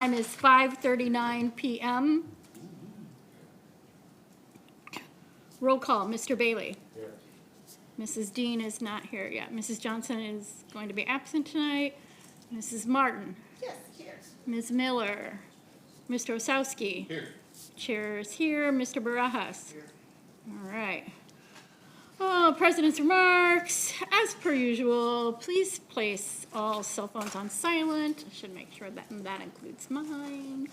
Time is 5:39 p.m. Roll call, Mr. Bailey. Here. Mrs. Dean is not here yet. Mrs. Johnson is going to be absent tonight. Mrs. Martin. Yes, here. Ms. Miller. Mr. Osowski. Here. Chair is here. Mr. Barajas. Here. All right. Oh, President's remarks. As per usual, please place all cell phones on silent. I should make sure that includes mine.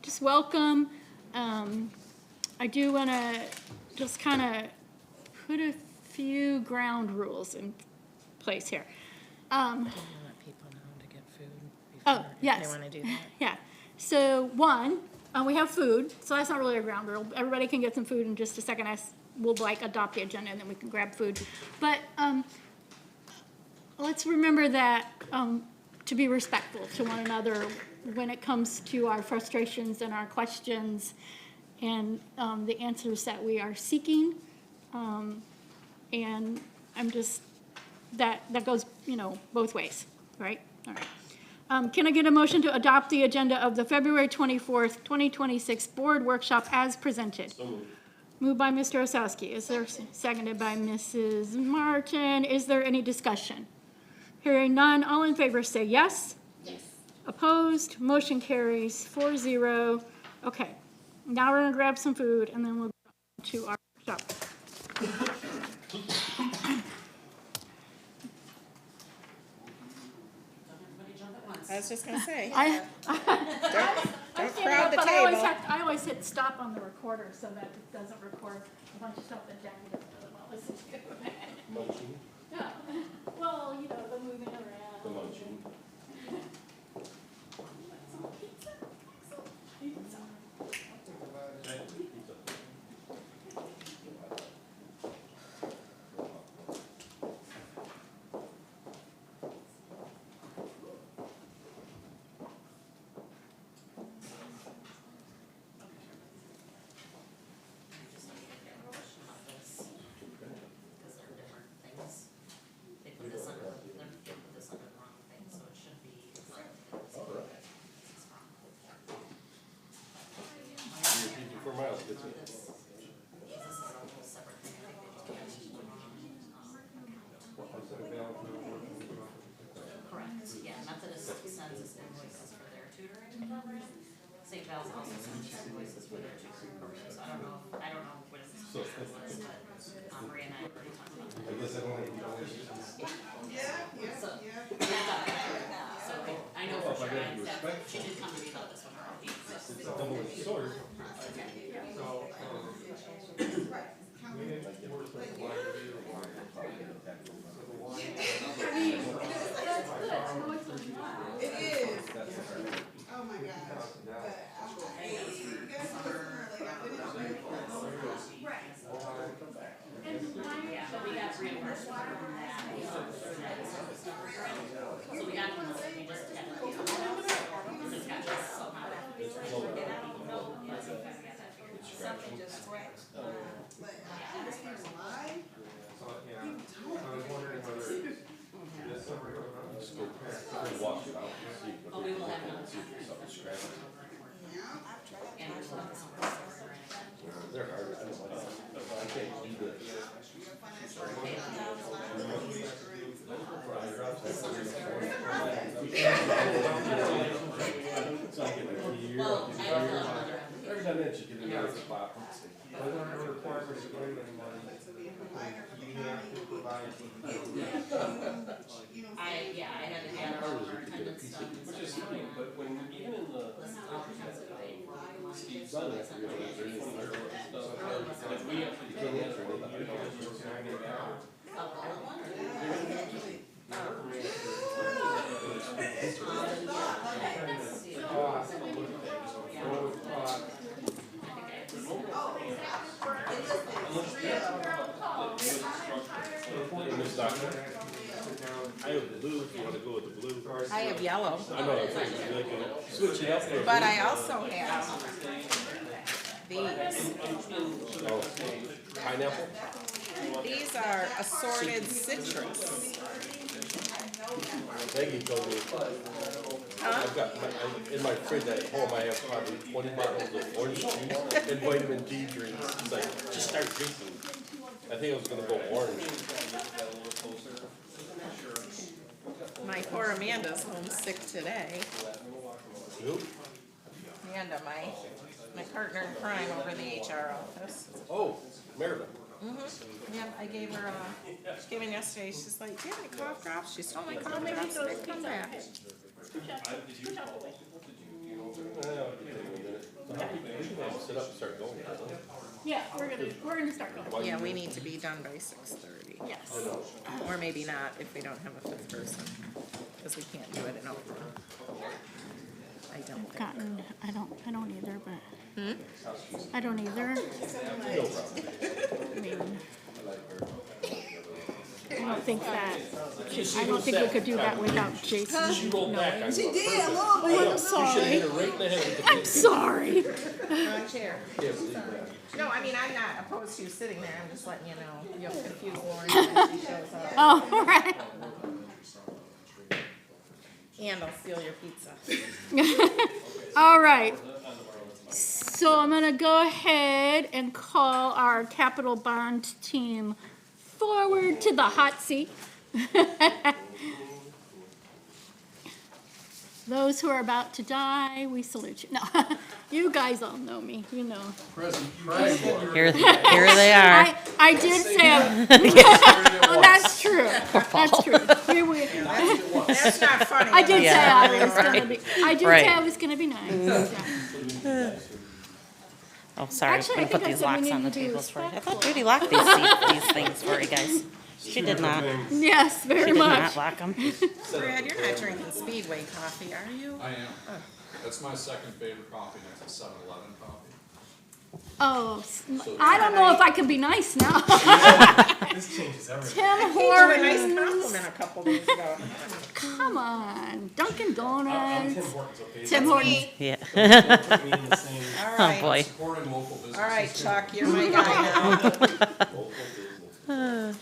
Just welcome. I do want to just kind of put a few ground rules in place here. Can you let people know to get food Oh, before yes. they want to do that? Yeah. So one, we have food, so that's not really a ground rule. Everybody can get some food in just a second. We'll adopt the agenda and then we can grab food. But let's remember that to be respectful to one another when it comes to our frustrations and our questions and the answers that we are seeking. And I'm just, that goes, both ways, right? All right. Can I get a motion to adopt the agenda of the February 24th, 2026 board workshop as presented? So moved. Moved by Mr. Osowski. Is there seconded by Mrs. Martin? Is there any discussion? Hearing none, all in favor say yes. Yes. Opposed? Motion carries 4-0. Okay, now we're gonna grab some food and then we'll go to our workshop. I was just gonna say, I don't stand crowd up, the but table. I always hit stop on the recorder so that it doesn't record a bunch of stuff that Jackie doesn't really want to listen to. Munching. Yeah. Well, the moving around. The munching. Some pizza? Excellent. Pizza. Okay, pizza. Because they're different things. They put this under, they put this under the wrong thing, so it should be. All right. It's wrong. Your 54 miles gets me. This is a whole separate thing. I think they just put correct, yeah, Methodist sends us invoices for their tutoring program. St. Val's also sends us invoices for their tutoring program, so I don't know what his business was, but Maria and I already talked about that. I guess I don't have to. So, that's up there. So I know for sure, she did come to me about this one already. It's a double-edged sword. It is. Oh my gosh. Yeah, but we got reimbursed for that. So we got, we just had to, just got this somehow. Something just scratched. But this was alive. I was wondering whether this summer wash it out and see if Oh, we will have another something scratched. Yeah. And we'll have some. They're hard. I don't like them. I can't do this. Well, I don't know. Every time that you get in the spot. I had to get our attendance done. Which is fine, but when, even in the. Listen, all kinds of things. Steve's son, I forget what his name is. Like, we actually can't answer anything. Oh, the old one or I have blue, if you wanna go with the blue. I have yellow, I know, it's like, switch it up there. but I also have these. Oh, pineapple? These are assorted citrus. Peggy told me I've got, in my fridge at home, I have probably 20 bottles of orange juice and vitamin D drinks. It's like, just start drinking. I think I was gonna go orange. My poor Amanda's homesick today. Who? Amanda, my partner in crime over the HR office. Oh, Maryland. Yeah, I gave her she came in yesterday, she's like, do you have any cough drops? She stole my cough drops, and they've come back. Sit up and start going. Yeah, we're gonna start going. Yeah, we need to be done by 6:30. Yes. Or maybe not if we don't have a fifth person, because we can't do it in open. I don't think. Gotten, I don't either, but. I don't either. I mean, I don't think we could do that without Jason knowing. She did a little bit. I'm sorry. Hit her right in the head with the I'm sorry. Wrong chair. No, I mean, I'm not opposed to you sitting there, I'm just letting you know, you'll confuse Lauren when she shows up. Oh, all right. And I'll steal your pizza. All right. So I'm gonna go ahead and call our capital bond team forward to the hot seat. Those who are about to die, we salute you. No, you guys all know me, you know. Here they are. I did say, well, that's true. That's true. That's not funny. I did say Yeah. I was gonna be, I did Right. say I was gonna be nice. Yeah. Oh, sorry. Actually, I'm I gonna put think these that's what we locks on the need to do tables is for you. I respectful. thought Judy locked these things for you guys. She did not. Yes, She very did much. not lock them. Brad, you're not drinking Speedway coffee, are you? I am. That's my second favorite coffee next to 7-Eleven coffee. Oh, I don't know if I can be nice now. This changes everything. Tim I paid you a Hortons, nice compliment a couple days ago. come on, Dunkin' Tim Donuts. Hortons, okay? Tim Hortons. Yeah. Put me in the same. All Oh, right. boy. Supporting local businesses. All right, Chuck, you're my guy now.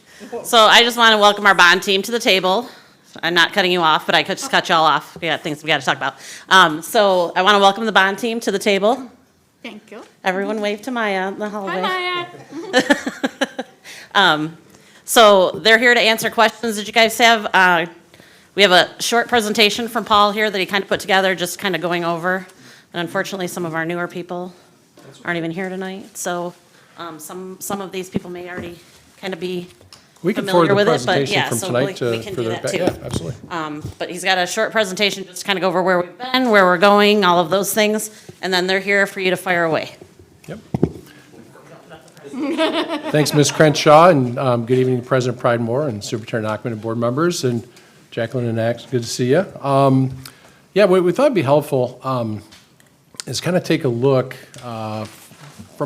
So I just want to welcome our bond team to the table. I'm not cutting you off, but I could just cut y'all off. We got things we got to talk about. So I want to welcome the bond team to the table. Thank you. Everyone wave to Maya in the hallway. Hi, Maya. So they're here to answer questions that you guys have. We have a short presentation from Paul here that he kind of put together, just kind of going over. And unfortunately, some of our newer people aren't even here tonight. So some of these people may already kind of be We can forward familiar the with it, but presentation yeah, from so tonight we to, can for do the, that too. yeah, absolutely. But he's got a short presentation, just to kind of go over where we've been, where we're going, all of those things. And then they're here for you to fire away. Yep. Thanks, Ms. Crenshaw, and good evening to President Pridemore and Superintendent Nachman and board members, and Jacqueline and Axe, good to see you. Yeah, what we thought would be helpful is kind of take a look from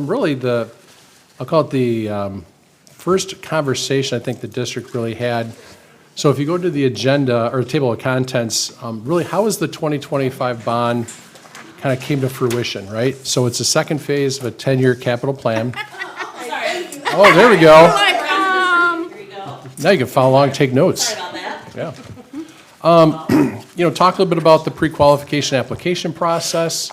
really I'll call it the first conversation I think the district really had. So if you go to the agenda or table of contents, really how is the 2025 bond kind of came to fruition, right? So it's the second phase of a 10-year capital plan. Oh, there we go. Now you can follow along and take notes. Sorry about that. Yeah. Talk a little bit about the pre-qualification application process.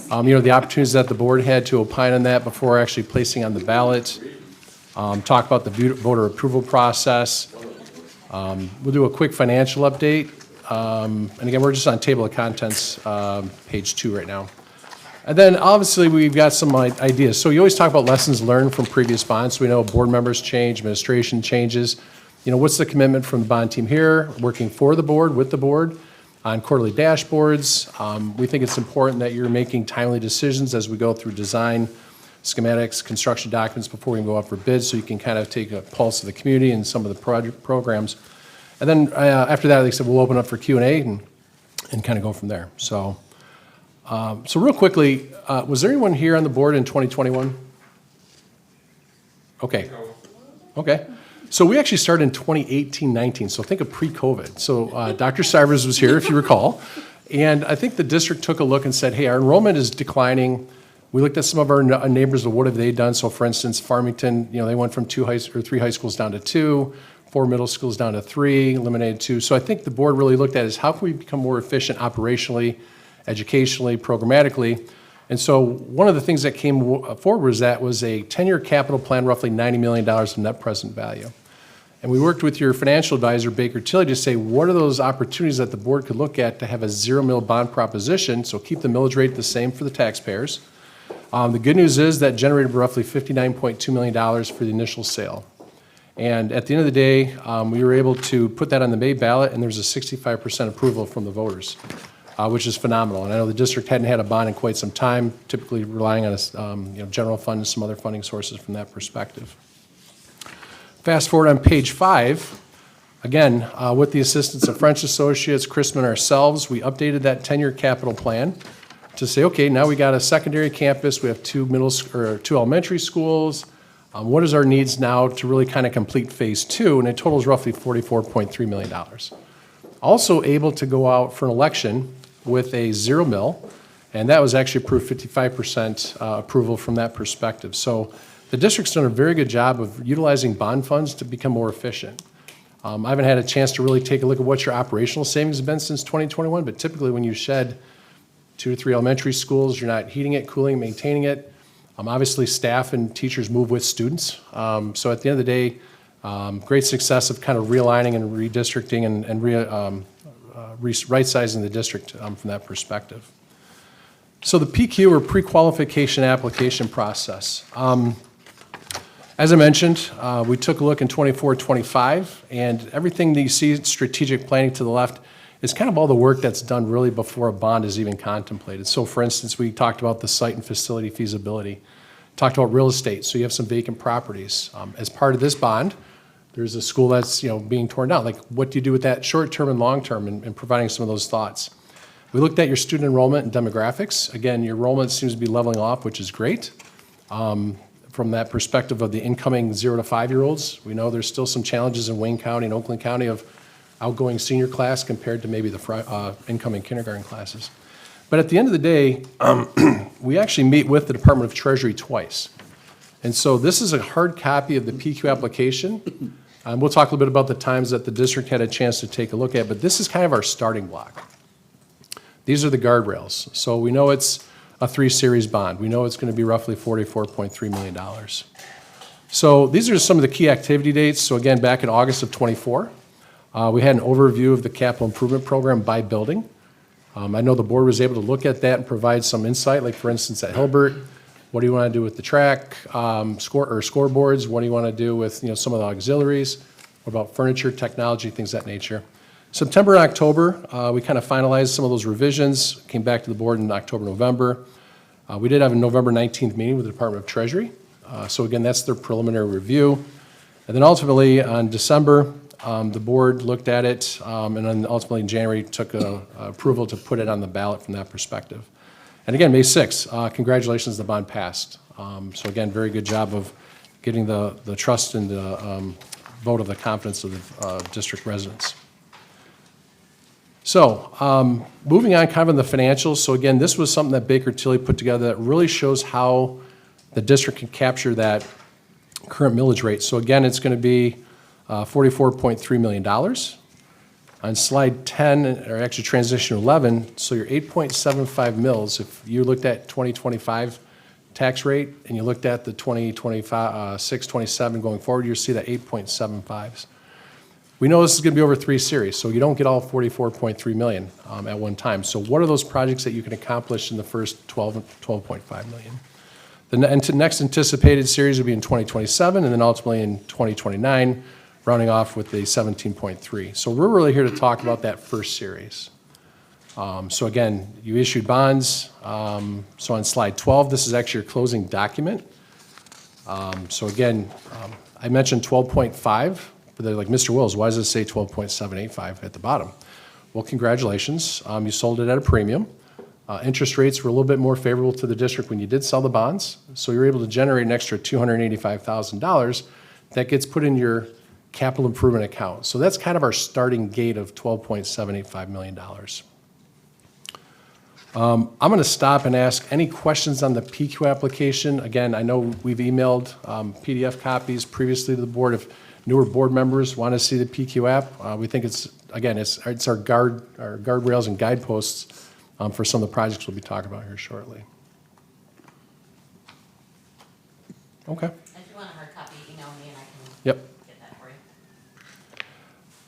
The opportunities that the board had to opine on that before actually placing on the ballot. Talk about the voter approval process. We'll do a quick financial update. And again, we're just on table of contents, page 2 right now. And then obviously we've got some ideas. So you always talk about lessons learned from previous bonds. So we know board members change, administration changes. What's the commitment from the bond team here, working for the board, with the board, on quarterly dashboards. We think it's important that you're making timely decisions as we go through design, schematics, construction documents before we go up for bids, so you can kind of take a pulse of the community and some of the project programs. And then after that, like I said, we'll open up for Q&A and kind of go from there. So real quickly, was there anyone here on the board in 2021? Okay. So we actually started in 2018-19, so think of pre-COVID. So Dr. Stivers was here, if you recall, and I think the district took a look and said, hey, our enrollment is declining. We looked at some of our neighbors, what have they done? So for instance, Farmington, they went from 3 high schools down to 2. 4 middle schools down to 3, eliminated 2. So I think the board really looked at is how can we become more efficient operationally, educationally, programmatically. And so one of the things that came forward was that was a 10-year capital plan, roughly $90 million in net present value. And we worked with your financial advisor, Baker Tilly, to say what are those opportunities that the board could look at to have a zero mill bond proposition, so keep the millage rate the same for the taxpayers. The good news is that generated roughly $59.2 million for the initial sale. And at the end of the day, we were able to put that on the May ballot, and there was a 65% approval from the voters, which is phenomenal. And I know the district hadn't had a bond in quite some time, typically relying on a general fund and some other funding sources from that perspective. Fast forward on page 5, again, with the assistance of French Associates, Chrisman, and ourselves, we updated that 10-year capital plan to say, okay, now we got a secondary campus, we have 2 elementary schools. What is our needs now to really kind of complete phase 2? And it totals roughly $44.3 million. Also able to go out for an election with a zero mill, and that was actually approved 55% approval from that perspective. So the district's done a very good job of utilizing bond funds to become more efficient. I haven't had a chance to really take a look at what your operational savings have been since 2021, but typically when you shed 2 to 3 elementary schools, you're not heating it, cooling, maintaining it. Obviously, staff and teachers move with students. So at the end of the day, great success of kind of realigning and redistricting and right-sizing the district from that perspective. So the PQ, or pre-qualification application process. As I mentioned, we took a look in 24-25, and everything that you see strategic planning to the left is kind of all the work that's done really before a bond is even contemplated. So for instance, we talked about the site and facility feasibility, talked about real estate, so you have some vacant properties. As part of this bond, there's a school that's being torn down. Like, what do you do with that short-term and long-term, and providing some of those thoughts. We looked at your student enrollment and demographics. Again, your enrollment seems to be leveling off, which is great. From that perspective of the incoming 0 to 5-year-olds, we know there's still some challenges in Wayne County and Oakland County of outgoing senior class compared to maybe the incoming kindergarten classes. But at the end of the day, we actually meet with the Department of Treasury twice. And so this is a hard copy of the PQ application. We'll talk a little bit about the times that the district had a chance to take a look at, but this is kind of our starting block. These are the guardrails. So we know it's a 3-series bond. We know it's going to be roughly $44.3 million. So these are some of the key activity dates. So again, back in August of 24, we had an overview of the capital improvement program by building. I know the board was able to look at that and provide some insight, like for instance at Hilbert, what do you want to do with the track, scoreboards? What do you want to do with some of the auxiliaries? What about furniture, technology, things of that nature? September and October, we kind of finalized some of those revisions, came back to the board in October, November. We did have a November 19th meeting with the Department of Treasury. So again, that's their preliminary review. And then ultimately on December, the board looked at it, and then ultimately in January took approval to put it on the ballot from that perspective. And again, May 6th, congratulations, the bond passed. So again, very good job of getting the trust and the vote of the confidence of the district residents. So moving on kind of in the financials. So again, this was something that Baker Tilly put together that really shows how the district can capture that current millage rate. So again, it's going to be $44.3 million. On slide 10, or actually transition 11, so your 8.75 mils, if you looked at 2025 tax rate and you looked at the 2026, 27 going forward, you'll see that 8.75s. We know this is going to be over 3 series, so you don't get all 44.3 million at one time. So what are those projects that you can accomplish in the first 12.5 million? The next anticipated series will be in 2027, and then ultimately in 2029, rounding off with the 17.3. So we're really here to talk about that first series. So again, you issued bonds. So on slide 12, this is actually your closing document. So again, I mentioned 12.5. But they're like, Mr. Wills, why does it say 12.785 at the bottom? Well, congratulations. You sold it at a premium. Interest rates were a little bit more favorable to the district when you did sell the bonds. So you're able to generate an extra $285,000 that gets put in your capital improvement account. So that's kind of our starting gate of $12.785 million. I'm going to stop and ask any questions on the PQ application. Again, I know we've emailed PDF copies previously to the board. If newer board members want to see the PQ app. We think it's our guardrails and guideposts for some of the projects we'll be talking about here shortly. Okay. If you want a hard copy, email me and I can Yep. get that for you.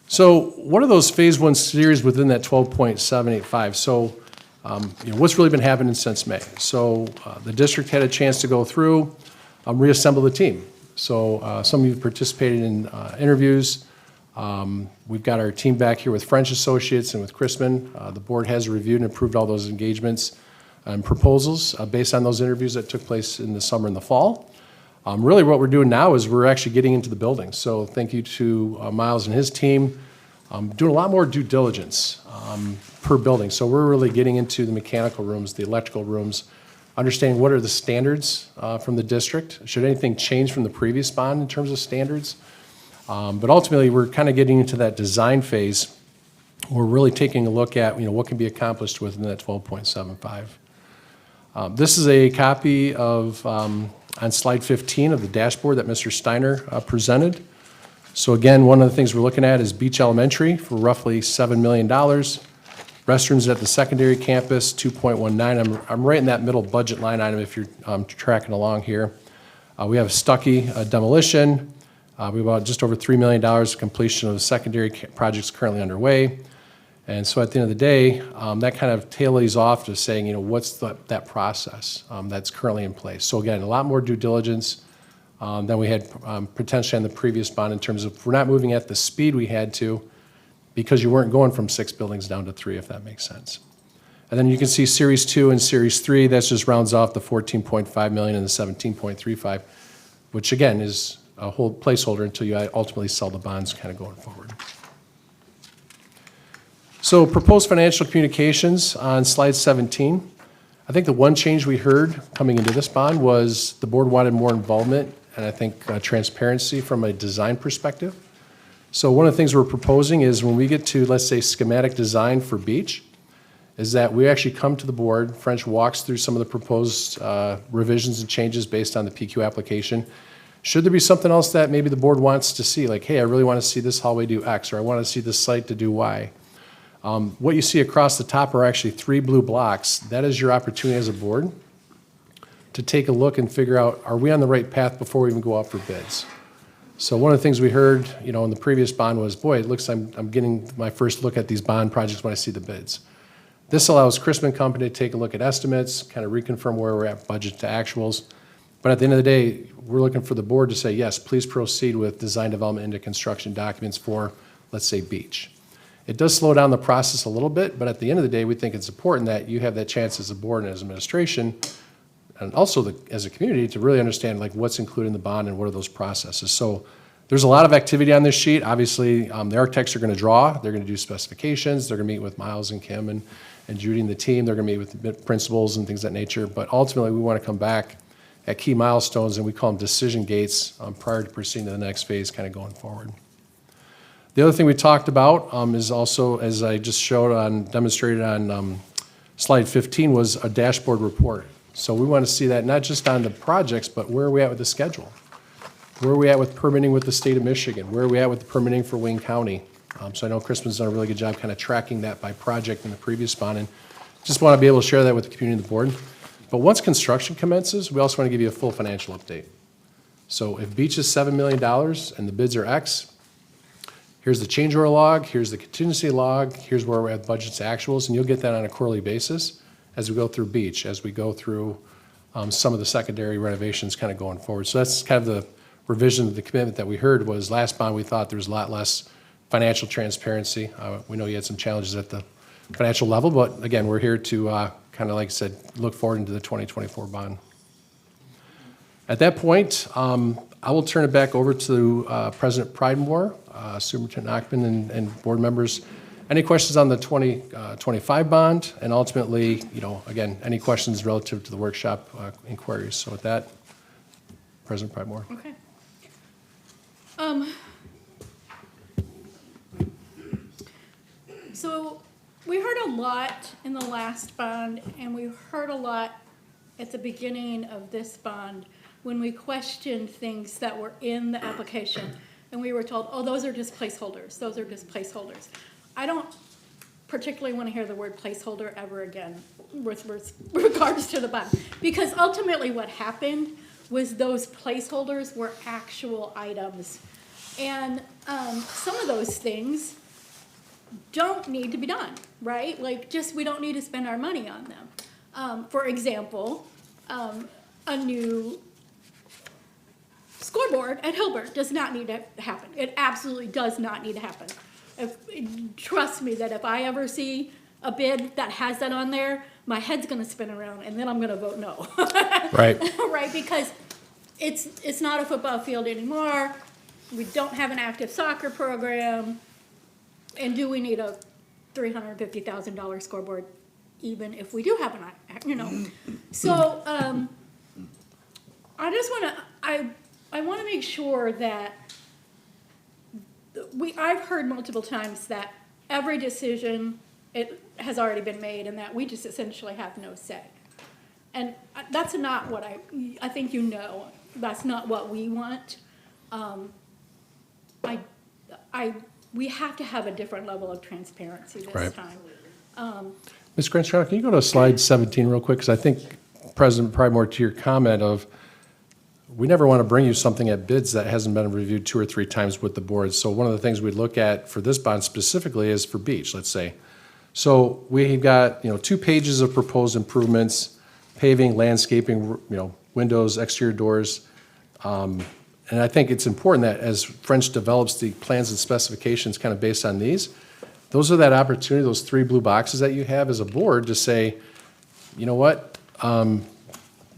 So what are those phase one series within that 12.785? So what's really been happening since May? So the district had a chance to go through, reassemble the team. So some of you participated in interviews. We've got our team back here with French Associates and with Chrisman. The board has reviewed and approved all those engagements and proposals based on those interviews that took place in the summer and the fall. Really what we're doing now is we're actually getting into the building. So thank you to Miles and his team. Doing a lot more due diligence per building. So we're really getting into the mechanical rooms, the electrical rooms, understanding what are the standards from the district. Should anything change from the previous bond in terms of standards? But ultimately, we're kind of getting into that design phase. We're really taking a look at what can be accomplished within that 12.75. This is a copy of, on slide 15 of the dashboard that Mr. Steiner presented. So again, one of the things we're looking at is Beach Elementary for roughly $7 million. Restrooms at the secondary campus, 2.19. I'm right in that middle budget line item if you're tracking along here. We have Stuckey demolition. We have about just over $3 million completion of the secondary projects currently underway. And so at the end of the day, that kind of tails off to saying, what's that process that's currently in place. So again, a lot more due diligence than we had potentially on the previous bond in terms of we're not moving at the speed we had to because you weren't going from 6 buildings down to 3, if that makes sense. And then you can see Series 2 and Series 3, that just rounds off the $14.5 million and the $17.35, which again is a whole placeholder until you ultimately sell the bonds kind of going forward. So proposed financial communications on slide 17. I think the one change we heard coming into this bond was the board wanted more involvement and I think transparency from a design perspective. So one of the things we're proposing is when we get to, let's say, schematic design for beach, is that we actually come to the board, French walks through some of the proposed revisions and changes based on the PQ application. Should there be something else that maybe the board wants to see, like, hey, I really want to see this hallway do X, or I want to see this site to do Y. What you see across the top are actually 3 blue blocks. That is your opportunity as a board to take a look and figure out, are we on the right path before we even go out for bids? So one of the things we heard, in the previous bond was, boy, it looks like I'm getting my first look at these bond projects when I see the bids. This allows Chrisman Company to take a look at estimates, kind of reconfirm where we're at budget to actuals. But at the end of the day, we're looking for the board to say, yes, please proceed with design development into construction documents for, let's say, beach. It does slow down the process a little bit, but at the end of the day, we think it's important that you have that chance as a board and as administration, and also as a community, to really understand what's included in the bond and what are those processes. So there's a lot of activity on this sheet. Obviously, the architects are going to draw. They're going to do specifications. They're going to meet with Miles and Kim and Judy and the team. They're going to meet with the principals and things of that nature. But ultimately, we want to come back at key milestones, and we call them decision gates prior to proceeding to the next phase kind of going forward. The other thing we talked about is also, as I just demonstrated on slide 15, was a dashboard report. So we want to see that not just on the projects, but where are we at with the schedule? Where are we at with permitting with the state of Michigan? Where are we at with the permitting for Wayne County? So I know Crispin's done a really good job kind of tracking that by project in the previous bond, and just want to be able to share that with the community and the board. But once construction commences, we also want to give you a full financial update. So if beach is $7 million and the bids are X, here's the change order log, here's the contingency log, here's where we're at budgets to actuals, and you'll get that on a quarterly basis as we go through beach, as we go through some of the secondary renovations kind of going forward. So that's kind of the revision of the commitment that we heard was last bond we thought there was a lot less financial transparency. We know you had some challenges at the financial level, but again, we're here to kind of, like I said, look forward into the 2024 bond. At that point, I will turn it back over to President Pridemore, Superintendent Achman, and board members. Any questions on the 2025 bond? And ultimately, again, any questions relative to the workshop inquiries. So with that, President Pridemore. Okay. So we heard a lot in the last bond, and we heard a lot at the beginning of this bond when we questioned things that were in the application. and we were told, oh, those are just placeholders, those are just placeholders. I don't particularly want to hear the word placeholder ever again with regards to the bond. Because ultimately what happened was those placeholders were actual items. And some of those things don't need to be done, right? Like, just, we don't need to spend our money on them. For example, a new scoreboard at Hilbert does not need to happen. It absolutely does not need to happen. Trust me that if I ever see a bid that has that on there, my head's gonna spin around and then I'm gonna vote no. Right. Right, because it's not a football field anymore. We don't have an active soccer program. And do we need a $350,000 scoreboard even if we do have an, So, I just I wanna make sure that I've heard multiple times that every decision, it has already been made and that we just essentially have no say. And that's not what I think that's not what we want. We have to have a different level of transparency this Right. time. Ms. Crenshaw, can you go to slide 17 real quick? Because I think, President, probably more to your comment of, we never want to bring you something at bids that hasn't been reviewed 2 or 3 times with the board. So one of the things we'd look at for this bond specifically is for beach, let's say. So we've got, 2 pages of proposed improvements, paving, landscaping, windows, exterior doors. And I think it's important that as French develops the plans and specifications kind of based on these, those are that opportunity, those 3 blue boxes that you have as a board to say, you know what?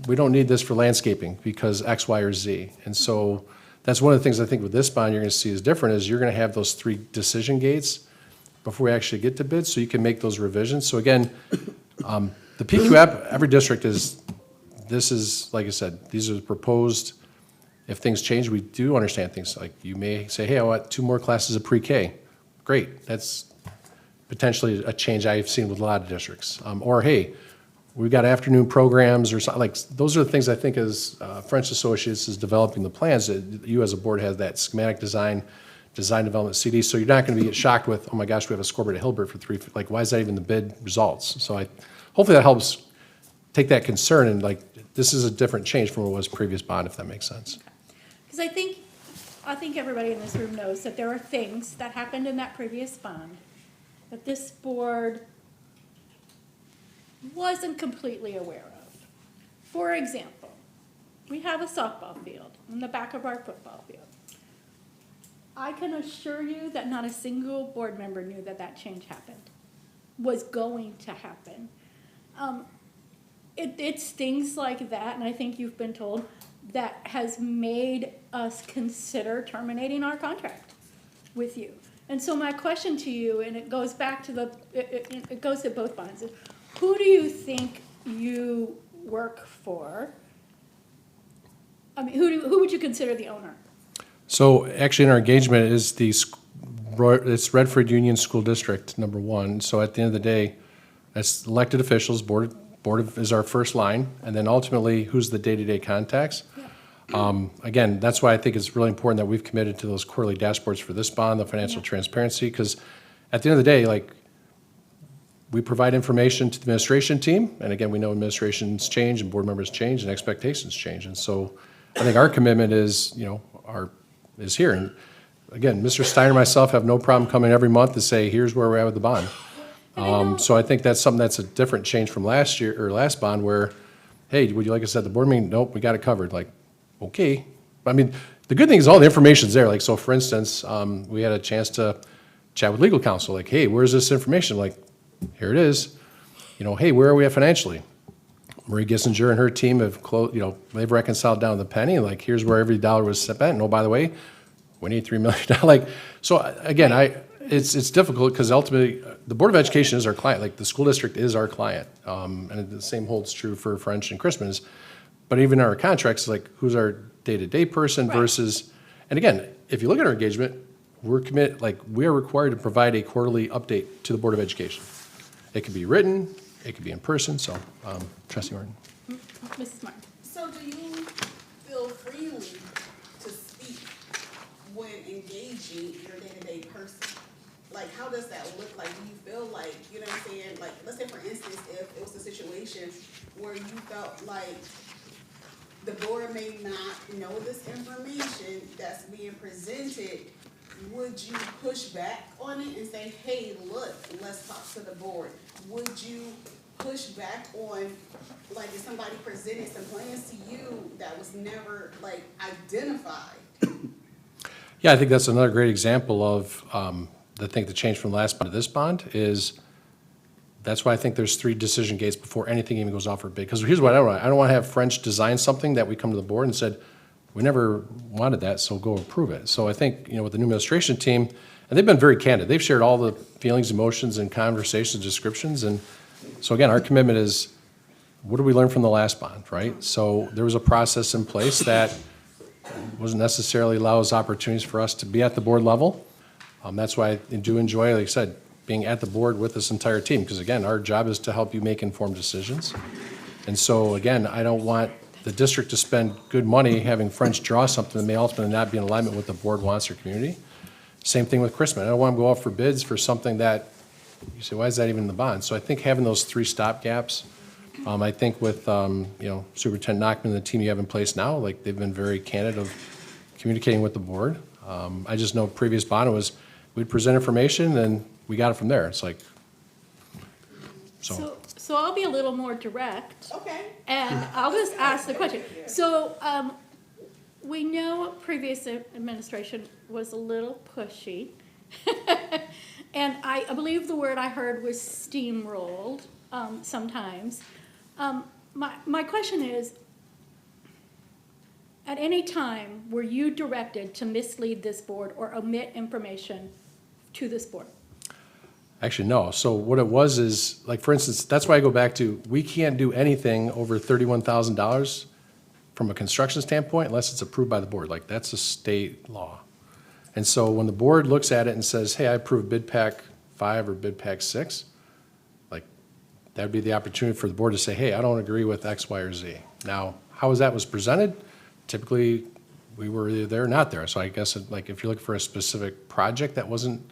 We don't need this for landscaping because X, Y, or Z. And so that's one of the things I think with this bond you're going to see is different is you're going to have those 3 decision gates before we actually get to bid, so you can make those revisions. So again, the PQAP, every district this is, like I said, these are proposed. If things change, we do understand things. Like you may say, hey, I want 2 more classes of pre-K. Great, that's potentially a change I've seen with a lot of districts. Or hey, we've got afternoon programs or something, like those are the things I think as French Associates is developing the plans, that you as a board has that schematic design development CD, so you're not gonna be shocked with, oh my gosh, we have a scoreboard at Hilbert for 3, like why is that even the bid results? So hopefully that helps take that concern and like, this is a different change from what was previous bond, if that makes sense. Because I think everybody in this room knows that there are things that happened in that previous bond that this board wasn't completely aware of. For example, we have a softball field in the back of our football field. I can assure you that not a single board member knew that that change happened, was going to happen. It's things like that, and I think you've been told, that has made us consider terminating our contract with you. And so my question to you, and it goes back to it goes to both bonds, is who do you think you work for? I mean, who would you consider the owner? So actually in our engagement is it's Redford Union School District, number 1. So at the end of the day, that's elected officials, board is our first line, and then ultimately who's the day-to-day contacts. Yeah. Again, that's why I think it's really important that we've committed to those quarterly dashboards for this bond, the financial transparency, because at the end of the day, like, we provide information to the administration team, and again, we know administrations change and board members change and expectations change. And so I think our commitment is, is here. And again, Mr. Steiner and myself have no problem coming every month to say, here's where we're at with the bond. So I think that's something that's a different change from last year or last bond where, hey, would you like I said, the board meeting? Nope, we got it covered. Like, okay. I mean, the good thing is all the information's there. Like, so for instance, we had a chance to chat with legal counsel. Like, hey, where's this information? Like, here it is. Hey, where are we at financially? Marie Gissinger and her team have they've reconciled down to the penny. Like, here's where every dollar was spent. And oh, by the way, we need $3 million. Like, so again, it's difficult because ultimately the Board of Education is our client. Like, the school district is our client, and the same holds true for French and Christmas. But even our contracts, like, who's our day-to-day person versus, and again, if you look at our engagement, we're committed. Like, we are required to provide a quarterly update to the Board of Education. It could be written, it could be in person. So, Trustee Martin. Mrs. Martin. So do you feel freely to speak when engaging your day-to-day person? Like, how does that look like? Do you feel like, you know what I'm saying? Like, let's say for instance, if it was a situation where you felt like the board may not know this information that's being presented, would you push back on it and say, hey, look, let's talk to the board? Would you push back on, like, if somebody presented some plans to you that was never, like, identified? Yeah, I think that's another great example of, the thing that changed from last bond to this bond is, that's why I think there's 3 decision gates before anything even goes out for bid. Because here's what I don't want. I don't want to have French design something that we come to the board and said, we never wanted that, so go approve it. So I think, with the new administration team, and they've been very candid. They've shared all the feelings, emotions, and conversations, descriptions. And so again, our commitment is, what did we learn from the last bond, right? So there was a process in place that wasn't necessarily allows opportunities for us to be at the board level. That's why I do enjoy, like I said, being at the board with this entire team, because again, our job is to help you make informed decisions. And so again, I don't want the district to spend good money having French draw something that may ultimately not be in alignment with the board wants or community. Same thing with Chrisman. I don't want to go out for bids for something that, you say, why is that even in the bond? So I think having those 3 stopgaps, I think with, Superintendent Nachman and the team you have in place now, like, they've been very candid of communicating with the board. I just know previous bond was, we'd present information and we got it from there. It's like, so. So I'll be a little more direct. Okay. And I'll just ask the question. So, we know previous administration was a little pushy. And I believe the word I heard was steamrolled, sometimes. My question is, at any time, were you directed to mislead this board or omit information to this board? Actually, no. So what it was is, like, for instance, that's why I go back to, we can't do anything over $31,000 from a construction standpoint unless it's approved by the board. Like, that's a state law. And so when the board looks at it and says, hey, I approve bid pack 5 or bid pack 6, like, that'd be the opportunity for the board to say, hey, I don't agree with X, Y, or Z. Now, how that was presented, typically, we were either there or not there. So I guess, like, if you're looking for a specific project that wasn't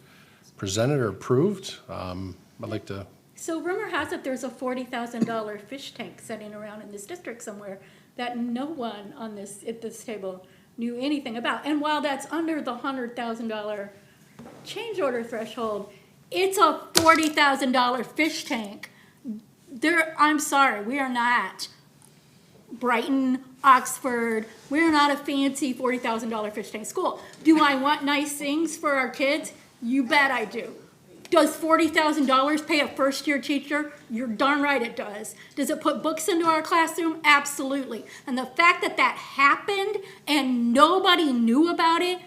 presented or approved, I'd like to. So rumor has it there's a $40,000 fish tank sitting around in this district somewhere that no one at this table knew anything about. And while that's under the $100,000 change order threshold, it's a $40,000 fish tank. I'm sorry, we are not Brighton, Oxford. We're not a fancy $40,000 fish tank school. Do I want nice things for our kids? You bet I do. Does $40,000 pay a first-year teacher? You're darn right it does. Does it put books into our classroom? Absolutely. And the fact that that happened and nobody knew about it,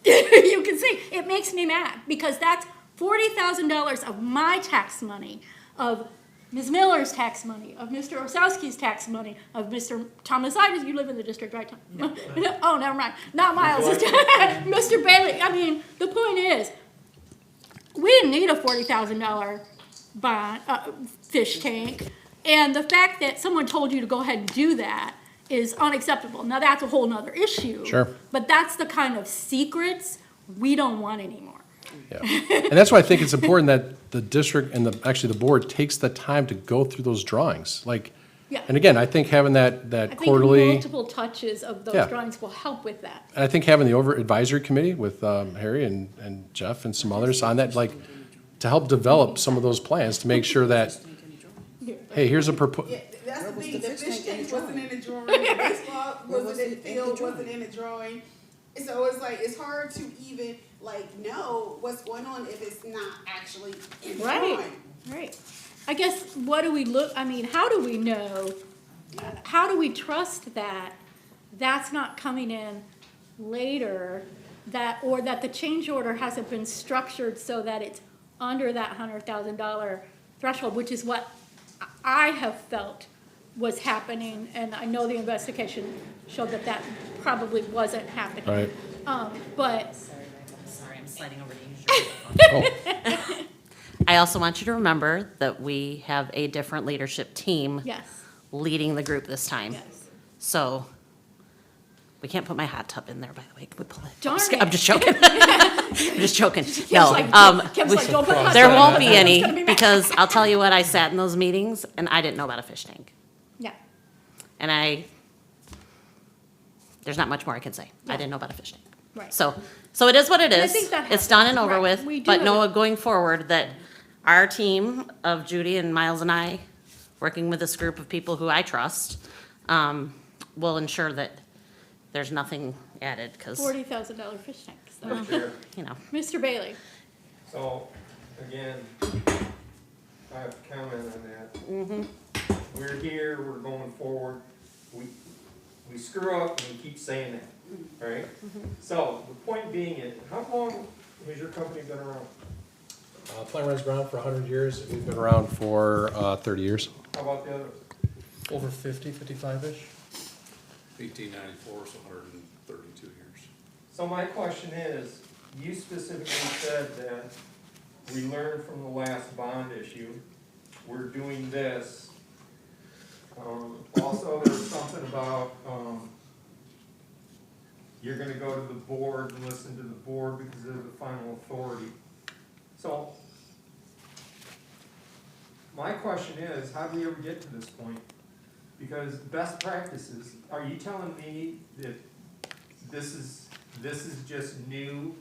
you can see, it makes me mad, because that's $40,000 of my tax money, of Ms. Miller's tax money, of Mr. Osowski's tax money, of Mr. Thomas-itis, you live in the district, right, Tom? No. Oh, never mind, not Miles, Mr. Bailey. I mean, the point is, we didn't need a $40,000 bond, fish tank, and the fact that someone told you to go ahead and do that is unacceptable. Now, that's a whole nother issue. Sure. But that's the kind of secrets we don't want anymore. Yeah. And that's why I think it's important that the district and actually the board takes the time to go through those drawings. Like, Yeah. and again, I think having that I think quarterly, multiple touches of those Yeah. drawings will help with that. and I think having the advisory committee with Harry and Jeff and some others on that, like, to help develop some of those plans to make sure that, hey, here's a proposal. Yeah, that's the thing, the fish tank wasn't in the drawing, the baseball wasn't in the field, wasn't in the drawing. So it's like, it's hard to even, like, know what's going on if it's not actually in the Right, drawing. right. I guess, how do we know, how do we trust that that's not coming in later, or that the change order hasn't been structured so that it's under that $100,000 threshold, which is what I have felt was happening, and I know the investigation showed that that probably wasn't happening. Right. But Sorry, I'm sliding over to you. Oh, I also want you to remember that we have a different leadership team yes, leading the group this time. yes. So We can't put my hot tub in there, by the way. Can we pull it? Darn I'm it. just joking. I'm just joking. No, like, Kim's we like, should- don't put hot there tub in won't there. be It's any, gonna be mad. because I'll tell you what, I sat in those meetings and I didn't know about a fish tank. Yeah, And there's not much more I can say. I didn't know about a fish tank. right. So it is what it And I is. think that It's done and happens. over Right. with. We do But have know it. going forward that our team of Judy and Miles and I, working with this group of people who I trust, will ensure that there's nothing added, because, $40,000 fish tank, so. Madam Chair, you know. Mr. Bailey, so, again, I have a comment on that. We're here, we're going forward, we screw up and we keep saying that, right? So, the point being is, how long has your company been around? Plant Red's been around for 100 years. We've been around for 30 years. How about the others? Over 50, 55-ish? 1894, so 132 years. So my question is, you specifically said that we learned from the last bond issue, we're doing this. Also, there's something about, you're gonna go to the board and listen to the board because they're the final authority. So, my question is, how do we ever get to this point? Because best practices, are you telling me that this is just new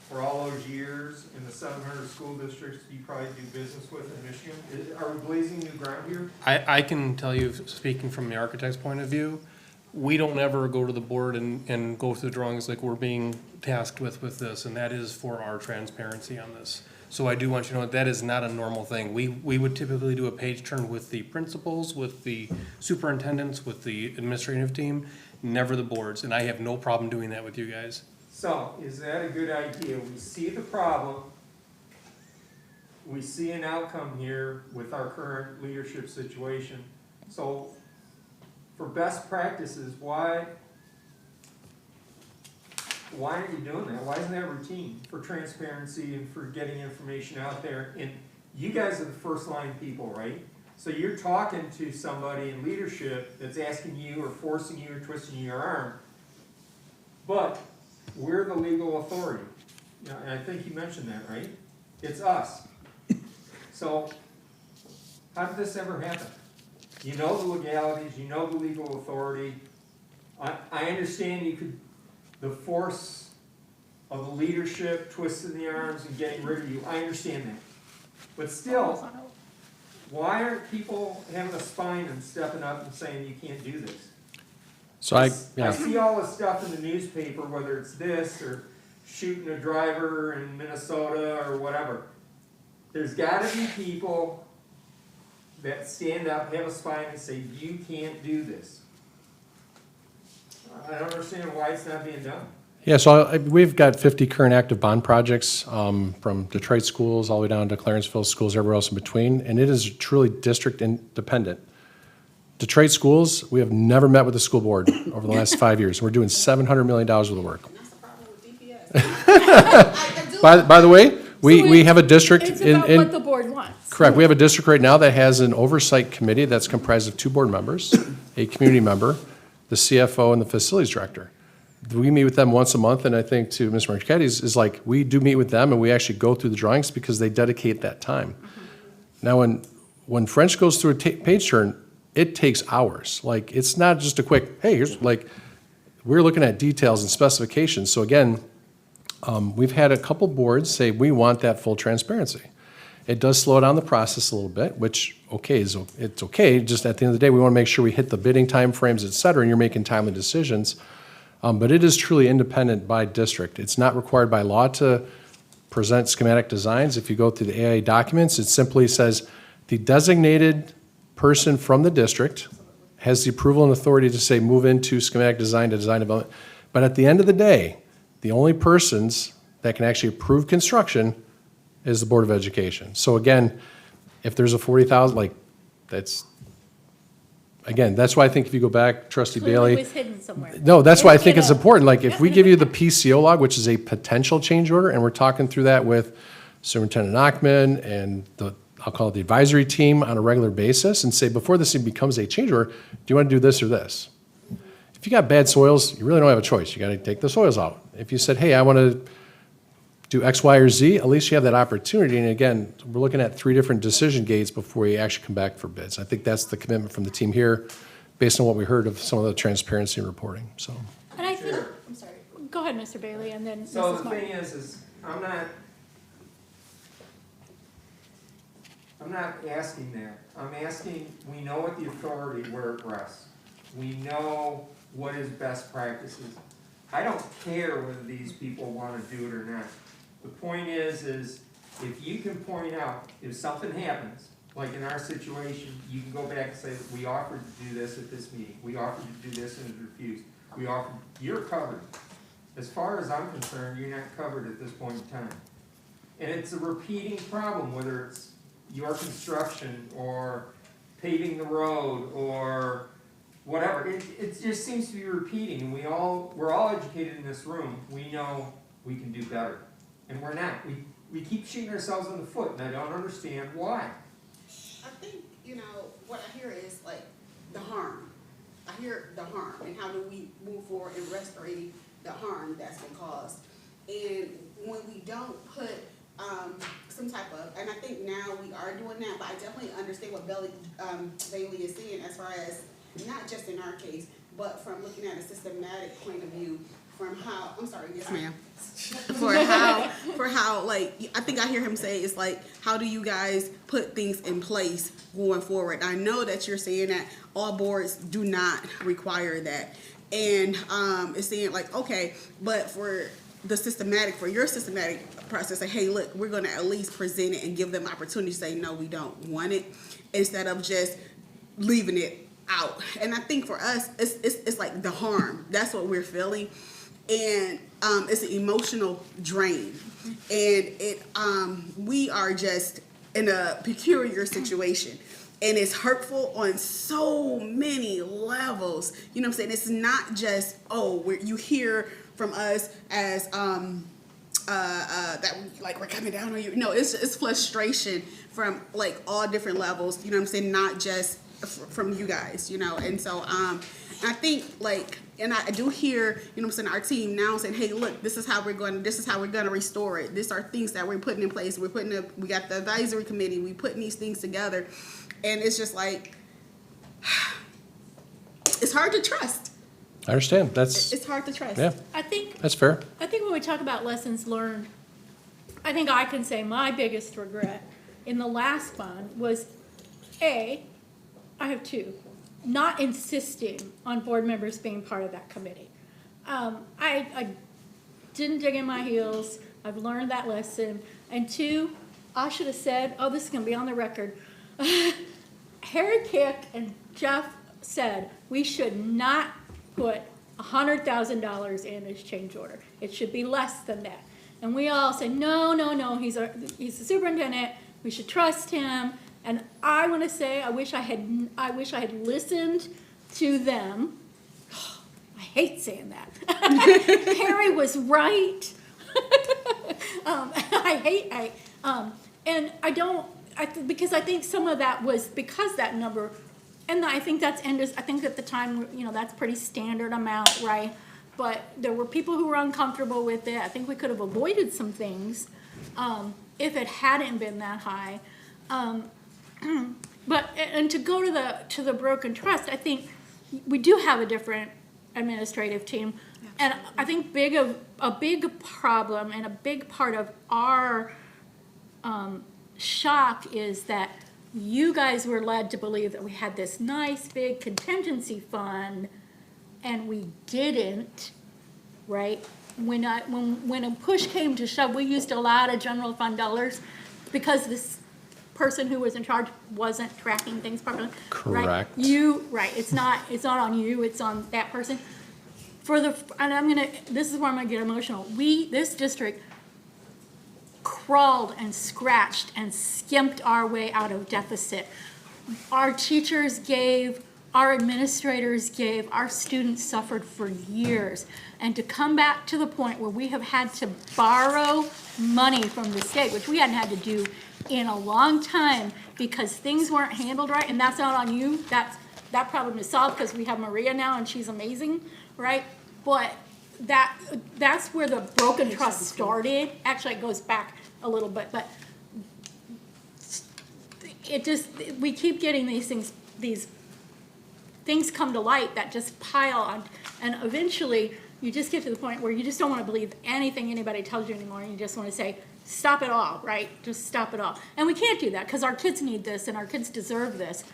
for all those years in the 700 school districts you probably do business with in Michigan? Are we blazing new ground here? I can tell you, speaking from the architect's point of view, we don't ever go to the board and go through the drawings like we're being tasked with this, and that is for our transparency on this. So I do want you to know that is not a normal thing. We would typically do a page turn with the principals, with the superintendents, with the administrative team, never the boards, and I have no problem doing that with you guys. So, is that a good idea? We see the problem. We see an outcome here with our current leadership situation. So, for best practices, why aren't you doing that? Why isn't that routine for transparency and for getting information out there? And you guys are the first line people, right? So you're talking to somebody in leadership that's asking you or forcing you or twisting your arm, but we're the legal authority. Yeah, and I think you mentioned that, right? It's us. So, how did this ever happen? You know the legalities, you know the legal authority. I understand you could, the force of the leadership twisting the arms and getting rid of you, I understand that. But still, why aren't people having a spine and stepping up and saying you can't do this? So I yeah. see all this stuff in the newspaper, whether it's this or shooting a driver in Minnesota or whatever. There's gotta be people that stand up, have a spine and say, you can't do this. I don't understand why it's not being done. Yeah, so we've got 50 current active bond projects from Detroit schools all the way down to Clarenceville schools, everywhere else in between, and it is truly district independent. Detroit schools, we have never met with the school board over the last 5 years. We're doing $700 million worth of work. And that's the problem with DPS. By the way, we have a district it's about in what the board wants. correct. We have a district right now that has an oversight committee that's comprised of 2 board members, a community member, the CFO, and the facilities director. We meet with them once a month, and I think to Ms. Marquette's is like, we do meet with them and we actually go through the drawings because they dedicate that time. Now, when French goes through a page turn, it takes hours. Like, it's not just a quick, hey, here's, like, we're looking at details and specifications. So again, we've had a couple boards say, we want that full transparency. It does slow down the process a little bit, which, it's okay. Just at the end of the day, we want to make sure we hit the bidding timeframes, et cetera, and you're making timely decisions. But it is truly independent by district. It's not required by law to present schematic designs. If you go through the AIA documents, it simply says the designated person from the district has the approval and authority to say move into schematic design to design development. But at the end of the day, the only persons that can actually approve construction is the Board of Education. So again, if there's a 40,000, like, that's, again, that's why I think if you go back, Trustee Clearly Bailey. it was hidden somewhere. No, that's why I think You it's know. important. Like, if we give you the PCO log, which is a potential change order, and we're talking through that with Superintendent Nachman and I'll call it the advisory team on a regular basis, and say, before this even becomes a change order, do you want to do this or this? if you got bad soils, you really don't have a choice. You got to take the soils out. If you said, hey, I want to do X, Y, or Z, at least you have that opportunity. And again, we're looking at 3 different decision gates before you actually come back for bids. I think that's the commitment from the team here, based on what we heard of some of the transparency and reporting, so. And I think, I'm sorry, go ahead, Mr. Bailey, and then So Mrs. the Martin. thing is I'm not asking that. I'm asking, we know what the authority, where it rests. We know what is best practices. I don't care whether these people wanna do it or not. The point is if you can point out, if something happens, like in our situation, you can go back and say, we offered to do this at this meeting, we offered to do this and it was refused. You're covered. As far as I'm concerned, you're not covered at this point in time. And it's a repeating problem, whether it's your construction or paving the road or whatever. It just seems to be repeating, and we're all educated in this room. We know we can do better, and we're not. We keep shooting ourselves in the foot, and I don't understand why. I think, what I hear is like the harm. I hear the harm, and how do we move forward in restoring the harm that's been caused. And when we don't put some type of, and I think now we are doing that, but I definitely understand what Bailey is saying as far as, not just in our case, but from looking at a systematic point of view, from how, I'm sorry, yes ma'am, for how, like, I think I hear him say, it's like, how do you guys put things in place going forward? I know that you're saying that all boards do not require that. And it's saying like, okay, but for your systematic process, say, hey, look, we're gonna at least present it and give them opportunity to say, no, we don't want it, instead of just leaving it out. And I think for us, it's like the harm. That's what we're feeling. And it's an emotional drain. And we are just in a peculiar situation. And it's hurtful on so many levels. You know what I'm saying? It's not just, you hear from us as that we're coming down on you. No, it's frustration from like all different levels. You know what I'm saying? Not just from you guys. And so I think like, and I do hear, you know what I'm saying, our team now saying, hey, look, this is how we're going to restore it. These are things that we're putting in place. We got the advisory committee. We putting these things together. And it's just like, it's hard to trust. I understand, that's, It's hard to trust. yeah, I think that's fair. when we talk about lessons learned, I think I can say my biggest regret in the last bond was, I have 2, not insisting on board members being part of that committee. I didn't dig in my heels. I've learned that lesson. And 2, I should have said, this is going to be on the record. Harry Kick and Jeff said we should not put $100,000 in his change order. It should be less than that. And we all said, no, he's the superintendent. We should trust him. And I want to say, I wish I had listened to them. I hate saying that. Harry was right. Because I think some of that was because that number, and I think I think at the time, that's pretty standard amount, right? But there were people who were uncomfortable with it. I think we could have avoided some things if it hadn't been that high. But to go to the broken trust, I think we do have a different administrative team, and I think a big problem and a big part of our shock is that you guys were led to believe that we had this nice big contingency fund, and we didn't, right? When a push came to shove, we used a lot of general fund dollars because this person who was in charge wasn't tracking things properly. Correct. Right. It's not on you. It's on that person. This is where I'm gonna get emotional. This district crawled and scratched and skimped our way out of deficit. Our teachers gave, our administrators gave, our students suffered for years. And to come back to the point where we have had to borrow money from the state, which we hadn't had to do in a long time because things weren't handled right, and that's not on you, that problem is solved because we have Maria now and she's amazing, right? But that's where the broken trust started. Actually, it goes back a little bit, but it just, we keep getting these things come to light that just pile on, and eventually you just get to the point where you just don't want to believe anything anybody tells you anymore, and you just want to say, stop it all, right? Just stop it all. And we can't do that because our kids need this and our kids deserve this.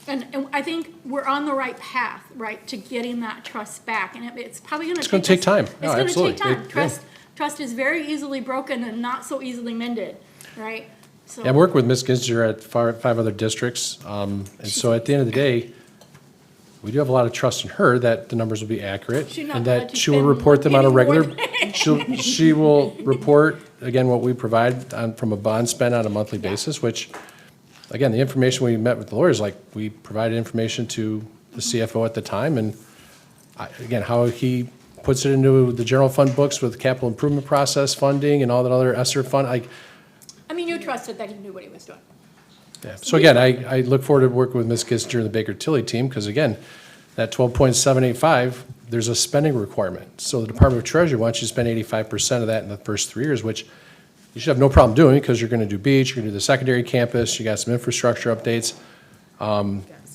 And I think we're on the right path, right, to getting that trust back. And it's probably going to take time. It's No, going to take absolutely. time. Trust is very easily broken and not so easily mended, right? So Yeah, I work with Ms. Ginster at five other districts, and so at the end of the day, we do have a lot of trust in her that the numbers will be accurate, She's not and gonna that let she you will spend report them on a any more regular, she will report, again, what we provide from a bond spend on a monthly basis, which, again, the information we met with the lawyers, like, we provided information to the CFO at the time, and again, how he puts it into the general fund books with capital improvement process funding and all that other ESSER fund, I mean, you trusted that he knew what he was doing. yeah. So again, I look forward to working with Ms. Ginster and the Baker Tilly team, because again, that 12.785, there's a spending requirement. So the Department of Treasury wants you to spend 85% of that in the first 3 years, which you should have no problem doing, because you're gonna do beach, you're gonna do the secondary campus, you got some infrastructure updates.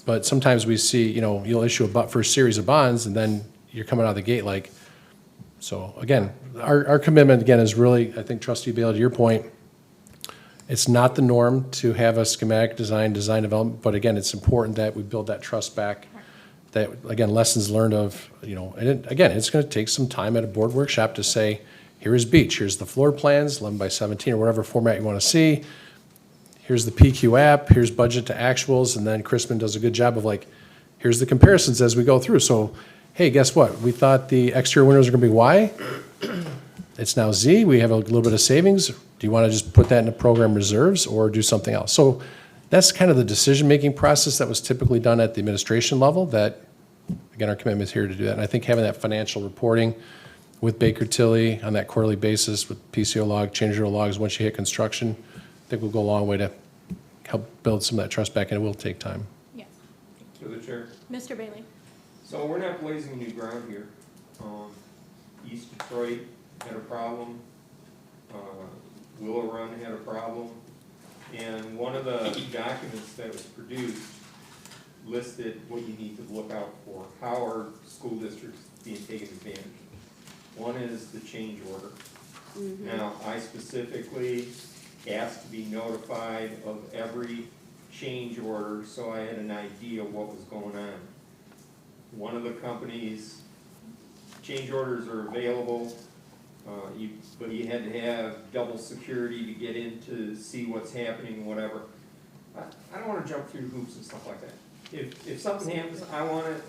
But sometimes we see, you'll issue a first series of bonds, and then you're coming out of the gate like, so again, our commitment, again, is really, I think, Trustee Bailey, to your point, it's not the norm to have a schematic design development, but again, it's important that we build that trust back. That, again, lessons learned of, and again, it's gonna take some time at a board workshop to say, here is beach, here's the floor plans, 11 by 17, or whatever format you wanna see. Here's the PQ app, here's budget to actuals, and then Crispin does a good job of like, here's the comparisons as we go through. So, hey, guess what? We thought the exterior windows are gonna be Y. It's now Z, we have a little bit of savings. Do you want to just put that into program reserves or do something else? So that's kind of the decision-making process that was typically done at the administration level that, again, our commitment is here to do that. And I think having that financial reporting with Baker Tilly on that quarterly basis with PCO log, change order logs, once you hit construction, I think will go a long way to help build some of that trust back, and it will take time. Yes. To the chair. Mr. Bailey? So we're not blazing new ground here. East Detroit had a problem. Willow Run had a problem. And one of the documents that was produced listed what you need to look out for. How are school districts being taken advantage of? One is the change order. Now, I specifically asked to be notified of every change order, so I had an idea what was going on. One of the companies, change orders are available, but you had to have double security to get in to see what's happening, whatever. I don't wanna jump through hoops and stuff like that. If something happens, I want it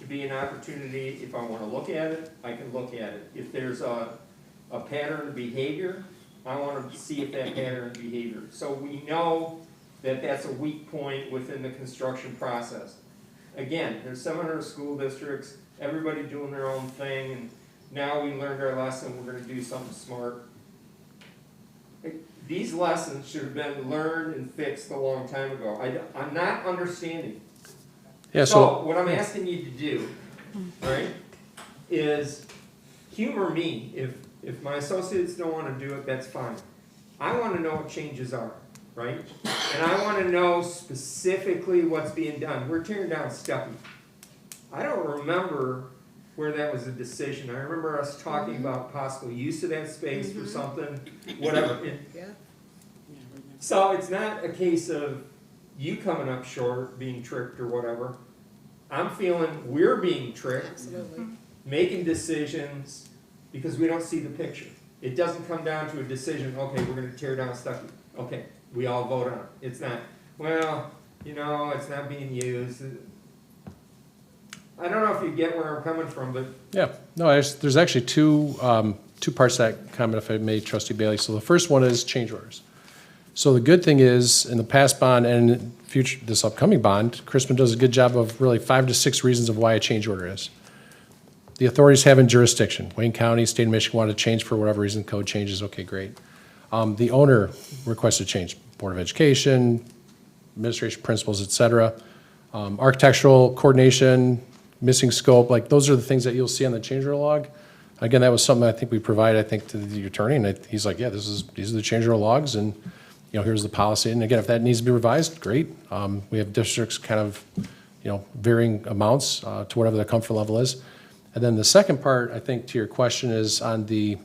to be an opportunity. If I wanna look at it, I can look at it. If there's a pattern of behavior, I wanna see if that pattern of behavior. So we know that that's a weak point within the construction process. Again, there's 700 school districts, everybody doing their own thing, and now we learned our lesson, we're gonna do something smart. These lessons should have been learned and fixed a long time ago. I'm not understanding. Yeah, So what I'm asking you to do, right, is humor me. If my associates don't wanna do it, that's fine. I wanna know what changes are, right? And I wanna know specifically what's being done. We're tearing down Stuckey. I don't remember where that was a decision. I remember us talking about possible use of that space for something, whatever. So it's not a case of you coming up short, being tricked or whatever. I'm feeling we're being tricked, making decisions because we don't see the picture. It doesn't come down to a decision, okay, we're gonna tear down Stuckey. Okay, we all vote on it. It's not, well, it's not being used. I don't know if you get where I'm coming from, but. Yeah, no, there's actually two parts to that comment, if I may, Trustee Bailey. So the first one is change orders. So the good thing is, in the past bond and in future, this upcoming bond, Crispin does a good job of really 5 to 6 reasons of why a change order is. The authorities have in jurisdiction. Wayne County, State of Michigan wanted to change for whatever reason, code changes, okay, great. The owner requested change, Board of Education, administration principles, et cetera. Architectural coordination, missing scope, like those are the things that you'll see on the change order log. Again, that was something I think we provide, I think, to the attorney, and he's like, yeah, these are the change order logs, and, you know, here's the policy. And again, if that needs to be revised, great. We have districts kind of, you know, varying amounts to whatever their comfort level is. And then the second part, I think, to your question is on the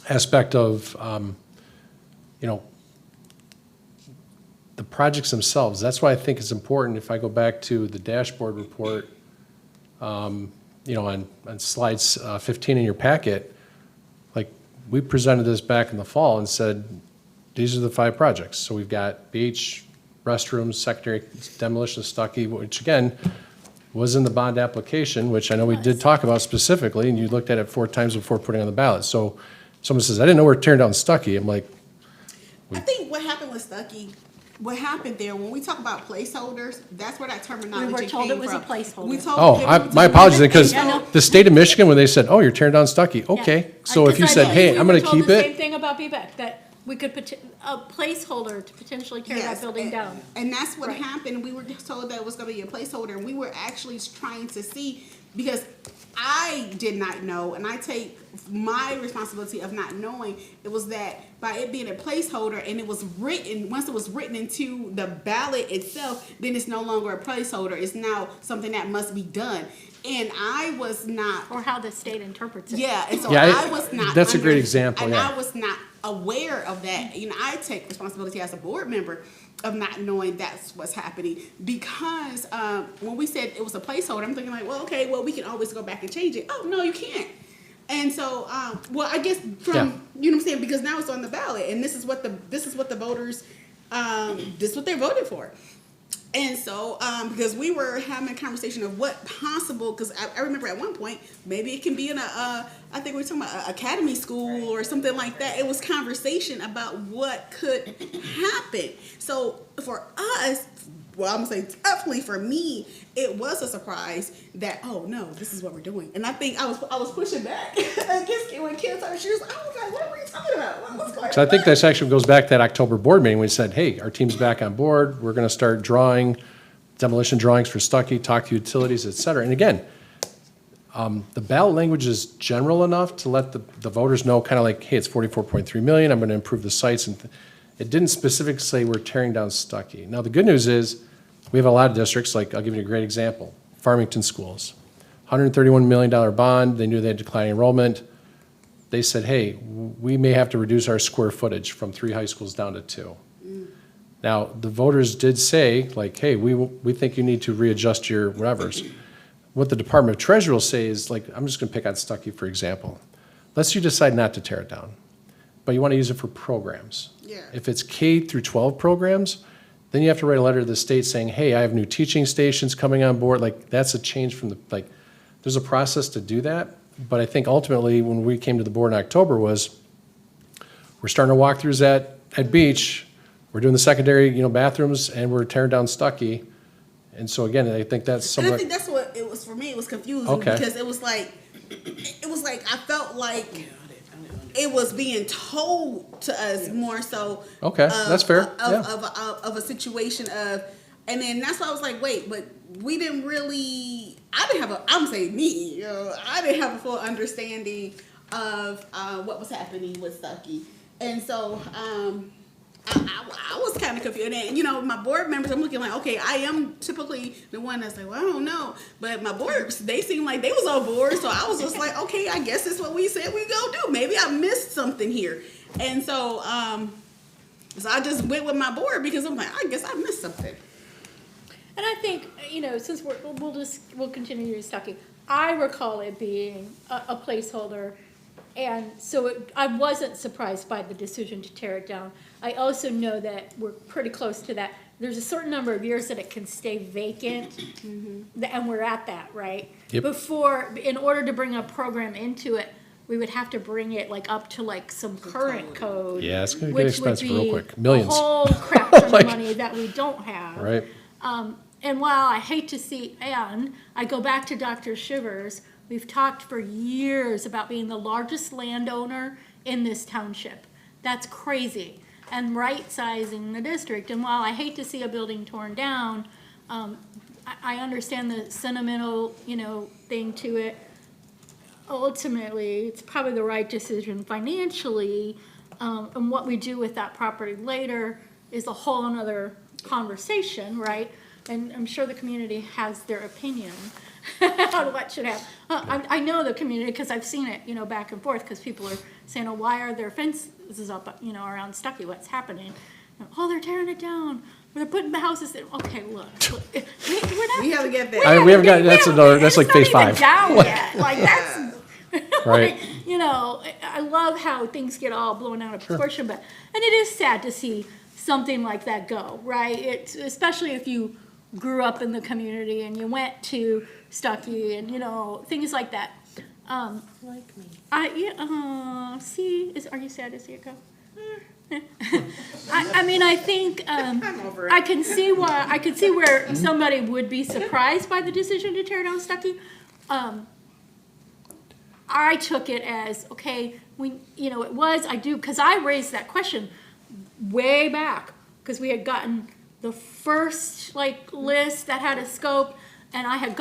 aspect of, you know, the projects themselves. That's why I think it's important, if I go back to the dashboard report, you know, on slides 15 in your packet, like, we presented this back in the fall and said, these are the 5 projects. So we've got beach, restrooms, secondary demolition of Stuckey, which again, was in the bond application, which I know we did talk about specifically, and you looked at it 4 times before putting on the ballot. So someone says, I didn't know we were tearing down Stuckey. I'm like, I think what happened with Stuckey, what happened there, when we talk about placeholders, that's where that terminology We were came from. told it was a placeholder. We told oh, people my to- apologies, because Yeah, no. the state of Michigan, when they said, oh, you're tearing down Stuckey, okay. So if you said, hey, I'm gonna keep We were told the same it, thing about BBEC, that we could put a placeholder to potentially tear that Yes, building and- down. And that's what Right. happened. We were told that it was gonna be a placeholder, and we were actually trying to see, because I did not know, and I take my responsibility of not knowing, it was that by it being a placeholder and it was written, once it was written into the ballot itself, then it's no longer a placeholder. It's now something that must be done. And I was not Or how the state interprets it. yeah, and so Yeah, I was not. that's a great example, And yeah. I was not aware of that. You know, I take responsibility as a board member of not knowing that's what's happening, because when we said it was a placeholder, I'm thinking like, well, okay, well, we can always go back and change it. Oh no, you can't. And so, well, I guess from Yeah. you know what I'm saying, because now it's on the ballot, and this is what the voters, this is what they're voting for. And so, because we were having a conversation of what possible, because I remember at one point, maybe it can be in I think we were talking about academy school or something like that. It was conversation about what could happen. So for us, well, I'm gonna say definitely for me, it was a surprise that, oh no, this is what we're doing. And I think I was pushing back against it when Kim told me, she was like, oh God, what were you talking about? What's going on? so I think that actually goes back to that October board meeting. We said, hey, our team's back on board. We're gonna start drawing demolition drawings for Stuckey, talk to utilities, et cetera. And again, the ballot language is general enough to let the voters know, kind of like, hey, it's 44.3 million, I'm gonna improve the sites. And it didn't specifically say we're tearing down Stuckey. Now, the good news is, we have a lot of districts, like, I'll give you a great example, Farmington Schools. $131 million bond, they knew they had declining enrollment. They said, hey, we may have to reduce our square footage from 3 high schools down to 2. Now, the voters did say, like, hey, we think you need to readjust your whatevers. What the Department of Treasury will say is, like, I'm just gonna pick on Stuckey, for example. Let's you decide not to tear it down, but you wanna use it for programs. Yeah. If it's K through 12 programs, then you have to write a letter to the state saying, hey, I have new teaching stations coming on board. Like, that's a change from there's a process to do that. But I think ultimately, when we came to the board in October, was we're starting to walkthroughs at Beach. We're doing the secondary, bathrooms, and we're tearing down Stuckey. And so again, I think that's And I somewhat, think that's what it was for me. It was confusing Okay. because it was like I felt like it was being told to us more so. Okay, that's fair, Of a situation of, and then that's why I was like, wait, but we didn't really. I didn't have I'm saying me. I didn't have a full understanding of what was happening with Stuckey, and so. I was kind of confused. And, my board members, I'm looking like, okay, I am typically the one that's like, well, I don't know. But my boards, they seemed like they was on board. So I was just like, okay, I guess it's what we said we go do. Maybe I missed something here. And so, so I just went with my board because I'm like, I guess I missed something. And I think, since we'll continue to Stuckey, I recall it being a placeholder. And so I wasn't surprised by the decision to tear it down. I also know that we're pretty close to that. There's a certain number of years that it can stay vacant, and we're at that, right? Yep. Before, in order to bring a program into it, we would have to bring it up to some current code. Yeah, it's gonna get which would expensive real be quick. Millions. A whole crap ton Like- of money that we don't have. right? And while I hate to see, and I go back to Dr. Shivers, we've talked for years about being the largest landowner in this township. That's crazy. and right-sizing the district. And while I hate to see a building torn down, I understand the sentimental, thing to it. Ultimately, it's probably the right decision financially, and what we do with that property later is a whole another conversation, right? And I'm sure the community has their opinion on what should happen. I know the community, because I've seen it, back and forth, because people are saying, oh, why are there fences up, around Stuckey, what's happening? Oh, they're tearing it down, they're putting the houses in. Okay, look, we're not. We haven't get there. We haven't got, that's like phase 5. It's not even down yet, like, that's. Right. I love how things get all blown out of proportion, but, and it is sad to see something like that go, right? It's, especially if you grew up in the community and you went to Stuckey and, things like that. Like me. Are you sad to see it go? I think, I'm over it. I can see where somebody would be surprised by the decision to tear down Stuckey. I took it as, okay, because I raised that question way back, because we had gotten the first, list that had a scope, and I had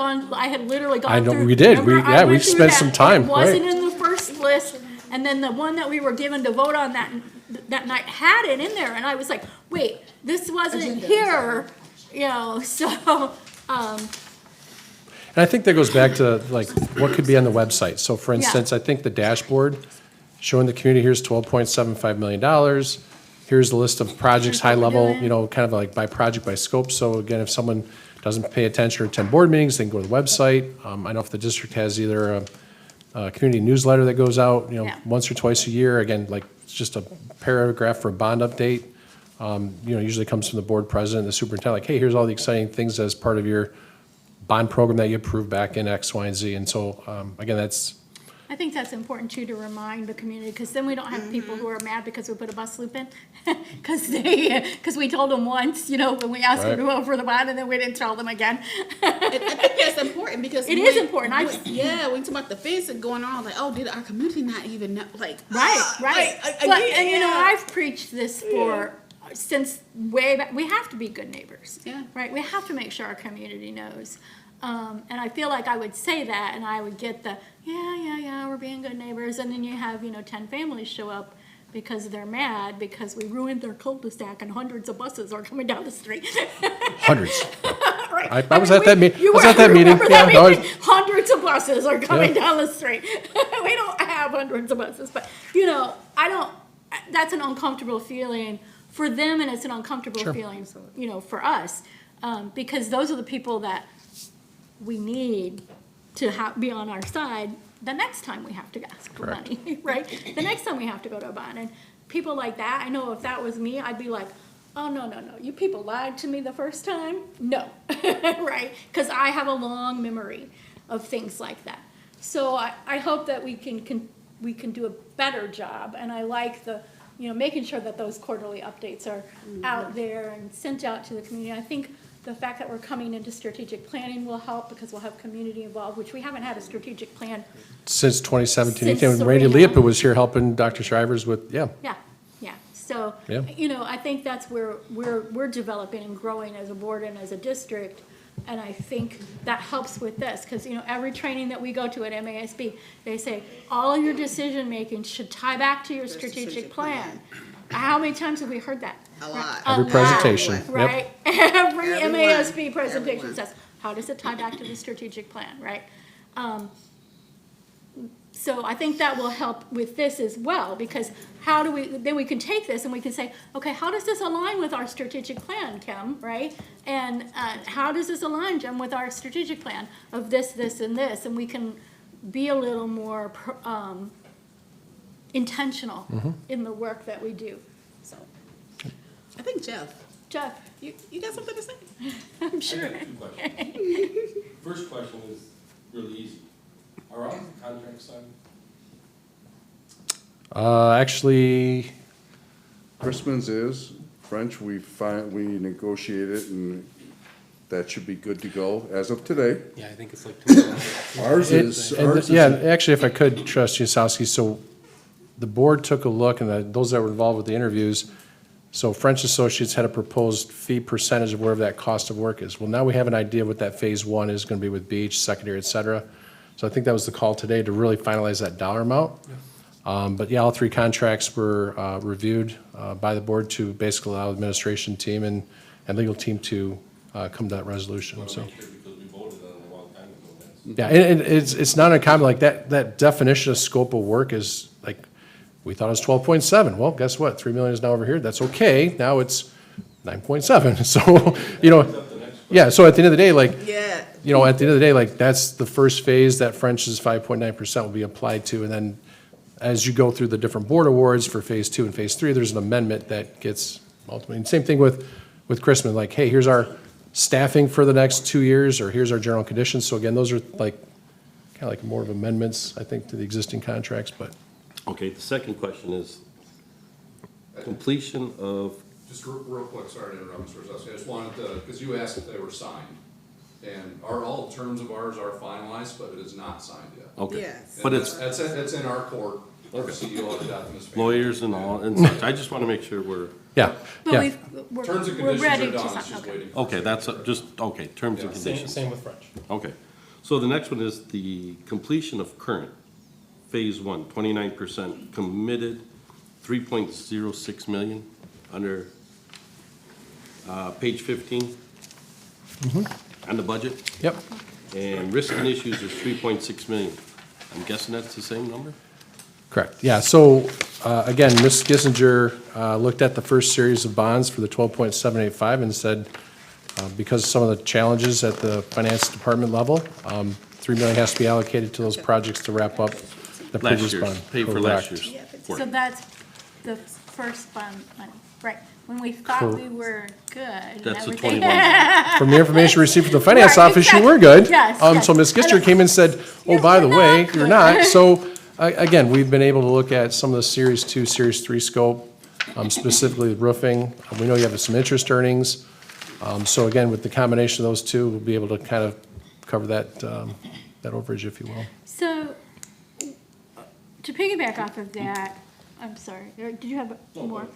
literally gone through. We did, remember, we spent some time, It wasn't right. in the first list, and then the one that we were given to vote on that night had it in there, and I was like, wait, this wasn't here, so, And I think that goes back to what could be on the website. So for instance, I think the dashboard showing the community, here's $12.75 million. Here's the list of projects, high level, kind of like by project, by scope. So again, if someone doesn't pay attention or attend board meetings, they can go to the website. I know if the district has either a community newsletter that goes out, once or twice a year. Again, it's just a paragraph for a bond update. Usually comes from the board president, the superintendent, hey, here's all the exciting things as part of your bond program that you approved back in X, Y, and Z. And so, again, I think that's important too, to remind the community, because then we don't have people who are mad because we put a bus loop in. Because we told them once, when we asked them to vote for the bond, and then we didn't tell them again. I think that's important because It is important. when you talk about the fence and going on, did our community not even know? Right. Again, I've preached this since way back. We have to be good neighbors. Yeah. Right. We have to make sure our community knows. And I feel like I would say that, and I would get we're being good neighbors, and then you have 10 families show up because they're mad because we ruined their cul-de-sac and hundreds of buses are coming down the street. hundreds. Right. I was at that meeting. You I was at that meeting. remember that meeting? Hundreds of buses are coming down the street. We don't have hundreds of buses, but that's an uncomfortable feeling for them, and it's an uncomfortable feeling, for us, because those are the people that we need to be on our side the next time we have to ask for money, right? The next time we have to go to a bond. And people like that, I know if that was me, I'd be like, oh, no, you people lied to me the first time? No, right? Because I have a long memory of things like that. So I hope that we can do a better job, and I like making sure that those quarterly updates are out there and sent out to the community. I think the fact that we're coming into strategic planning will help, because we'll have community involved, which we haven't had a strategic plan. Since 2017, Since when Randy Serena. Leopold was here helping Dr. Shivers with, Yeah. So, Yeah. I think that's where we're developing and growing as a board and as a district. And I think that helps with this, because, every training that we go to at MASB, they say, all your decision-making should tie back to your strategic plan. How many times have we heard that? A lot. every presentation. Yep. Right? Every Everyone. MASB presentation Everyone. says, how does it tie back to the strategic plan, right? So I think that will help with this as well, because then we can take this and we can say, okay, how does this align with our strategic plan, Kim, right? And how does this align, Jim, with our strategic plan of this, this, and this? And we can be a little more intentional in the work that we do. So, I think Jeff, you got something to say? I'm sure. I got 2 questions. First question is really easy. Are all the contracts signed? Actually, Christmas is, French, we negotiated, and that should be good to go as of today. Yeah, I think it's like 2 Ours is, actually, if I could, Trustee Osowski, so the board took a look, and those that were involved with the interviews, So French Associates had a proposed fee percentage of wherever that cost of work is. Well, now we have an idea what that phase one is gonna be with beach, secondary, et cetera. So I think that was the call today to really finalize that dollar amount. But yeah, all three contracts were reviewed by the board to basically allow the administration team and legal team to come to that resolution, so. Because we voted on it a long time ago. Yeah, and it's not uncommon, like that definition of scope of work is like, we thought it was 12.7. Well, guess what? 3 million is now over here. That's okay. Now it's 9.7. So, you know, yeah, so at the end of the day, like, Yeah. you know, at the end of the day, like, that's the first phase that French's 5.9% will be applied to. And then as you go through the different board awards for phase two and phase three, there's an amendment that gets ultimately, and same thing with Chrisman, like, hey, here's our staffing for the next 2 years, or here's our general conditions. So again, those are like, kind of like more of amendments, I think, to the existing contracts, but. Okay, the second question is completion of, Just real quick, sorry to interrupt, Mr. Rosaski, I just wanted to, because you asked if they were signed. And all terms of ours are finalized, but it is not signed yet. okay. Yes. But And it's that's in our court, our CEO of the documents. lawyers and all, and such. I just want to make sure we're, Yeah, But yeah. we're Terms and we're conditions ready are to done, sign, it's just okay. waiting. for okay, that's just, okay, terms and Yeah, conditions. Same with French. Okay. So the next one is the completion of current, phase one, 29% committed, 3.06 million under page 15 on the budget. Yep. And risk and issues is 3.6 million. I'm guessing that's the same number? Correct, yeah, so, again, Ms. Kissinger looked at the first series of bonds for the 12.785 and said, because of some of the challenges at the finance department level, 3 million has to be allocated to those projects to wrap up the Last previous year's, bond. paid for last Correct. year's. So that's the first bond money, right? When we thought we were good and That's the everything. 21. From the information received from the finance Right, office, you exactly. were good. Yes, So yes. Ms. Kissinger came and said, oh, by the way, you're not. So, again, we've been able to look at some of the Series 2, Series 3 scope, specifically roofing. We know you have some interest earnings. So again, with the combination of those two, we'll be able to kind of cover that, that overage, if you will. So, to piggyback off of that, I'm sorry, did you have more?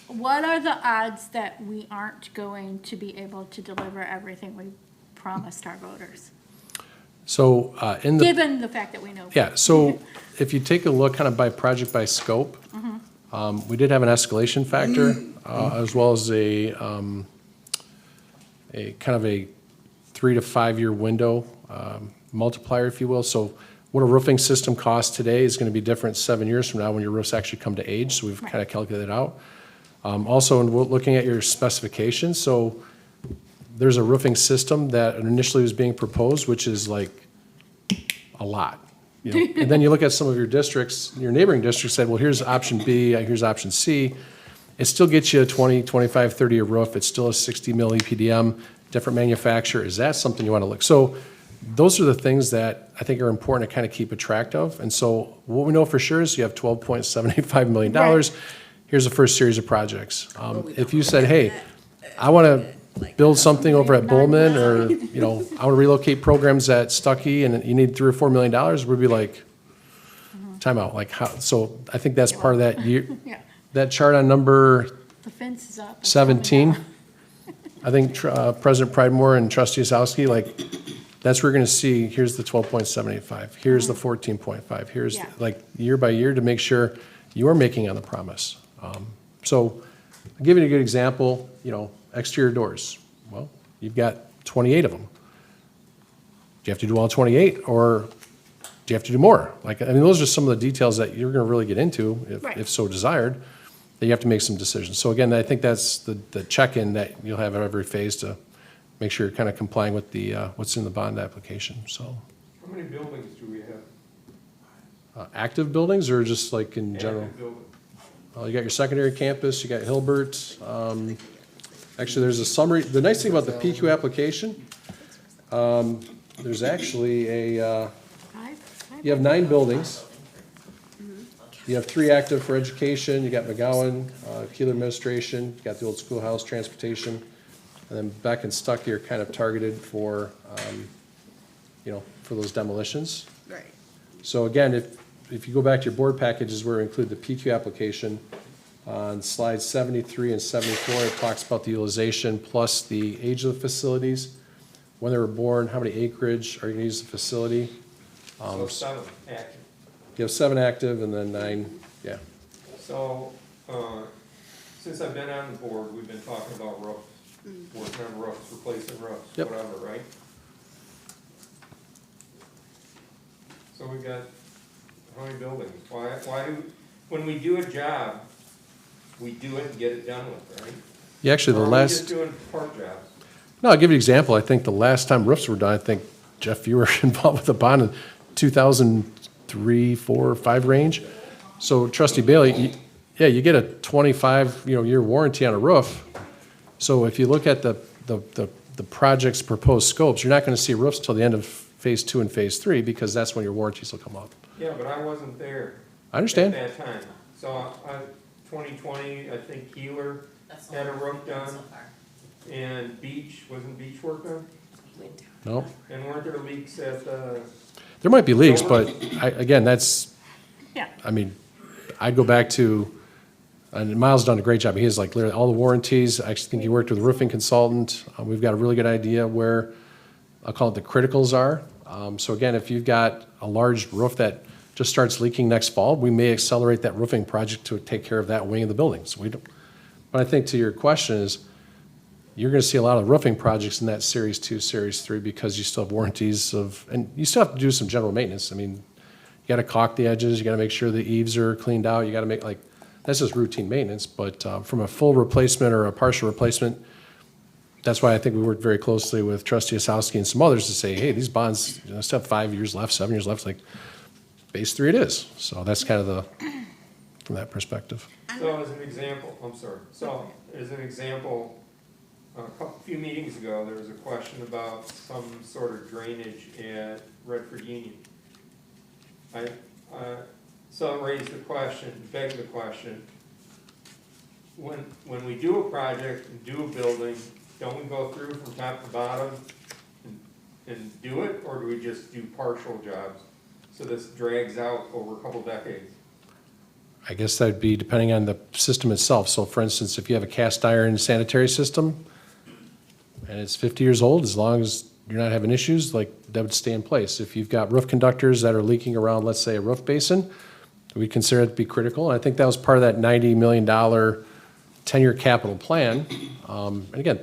What are the odds that we aren't going to be able to deliver everything we promised our voters? So, in the. Given the fact that we know. Yeah, so if you take a look kind of by project by scope, we did have an escalation factor, as well as a kind of a 3 to 5 year window multiplier, if you will. So what a roofing system costs today is going to be different 7 years from now when your roofs actually come to age, so we've kind of calculated it out. Also, in looking at your specifications, so there's a roofing system that initially was being proposed, which is like a lot. You know? And then you look at some of your districts, your neighboring districts said, well, here's option B, here's option C. It still gets you a 20, 25, 30-year roof. It's still a 60 mil EPDM, different manufacturer. Is that something you want to look? So those are the things that I think are important to kind of keep a track of. And so what we know for sure is you have $12.785 million. Right. Here's the first series of projects. If you said, hey, I want to build something over at Bowman, or, you know, I want to relocate programs at Stuckey, and you need $3 or $4 million, we'd be like, timeout, like how, so I think that's part of that year, Yeah, that chart on number the fence is up. It's coming 17. down. I think President Pridemore and Trustee Osowski, like, that's where you're gonna see, here's the 12.785, here's the 14.5, here's, Yeah. like, year by year to make sure you are making on the promise. So, I'll give you a good example, you know, exterior doors. Well, you've got 28 of them. Do you have to do all 28, or do you have to do more? Like, I mean, those are some of the details that you're gonna really get into, Right. if so desired, that you have to make some decisions. So again, I think that's the check-in that you'll have at every phase to make sure you're kind of complying with the, what's in the bond application, so. How many buildings do we have? Active buildings, or just like in general? Active buildings. You got your secondary campus, you got Hilbert. Actually, there's a summary. The nice thing about the PQ application, there's actually a, you have 9 buildings. You have 3 active for education. You got McGowan, Keeler Administration, you got the old schoolhouse, transportation. And then Beck and Stuckey are kind of targeted for, you know, for those demolitions. Right. So again, if you go back to your board packages where we include the PQ application, On slides 73 and 74, it talks about the utilization plus the age of the facilities, when they were born, how many acreage are you gonna use the facility. So 7 active. You have 7 active and then 9, yeah. So, since I've been on the board, we've been talking about roofs, working on roofs, replacing roofs, Yep. whatever, right? So we've got, how many buildings? Why do, when we do a job, we do it and get it done with, right? Yeah, actually, Or the are we just last, doing part jobs? no, I'll give you an example. I think the last time roofs were done, I think, Jeff, you were involved with the bond in 2003, 4, 5 range. So trustee Bailey, yeah, you get a 25, year warranty on a roof. So if you look at the project's proposed scopes, you're not gonna see roofs till the end of phase 2 and phase 3, because that's when your warranties will come up. Yeah, but I wasn't there. I understand. At that time. So, 2020, I think Keeler That's the had a only roof one we've done done, so far. and Beach, wasn't Beach work done? No? And weren't there leaks at the, There might be leaks, but again, that's, Yeah. I mean, I'd go back to, and Miles done a great job. He has like literally all the warranties. I actually think he worked with a roofing consultant. We've got a really good idea where, I'll call it the criticals are. So again, if you've got a large roof that just starts leaking next fall, we may accelerate that roofing project to take care of that wing of the building. So we don't, but I think to your question is, you're gonna see a lot of roofing projects in that Series 2, Series 3, because you still have warranties of, and you still have to do some general maintenance. I mean, you gotta caulk the edges, you gotta make sure the eaves are cleaned out, you gotta make, like, that's just routine maintenance, but from a full replacement or a partial replacement, that's why I think we worked very closely with trustee Osowski and some others to say, hey, these bonds, still have 5 years left, 7 years left, like, phase 3 it is. So that's kind of the, from that perspective. so as an example, I'm sorry, so as an example, few meetings ago, there was a question about some sort of drainage at Redford Union. So it raised the question, begged the question, when we do a project and do a building, don't we go through from top to bottom and do it, or do we just do partial jobs? So this drags out over a couple decades. I guess that'd be depending on the system itself. So for instance, if you have a cast iron sanitary system and it's 50 years old, as long as you're not having issues, like, that would stay in place. If you've got roof conductors that are leaking around, let's say, a roof basin, we consider it to be critical. And I think that was part of that $90 million 10-year capital plan. And again,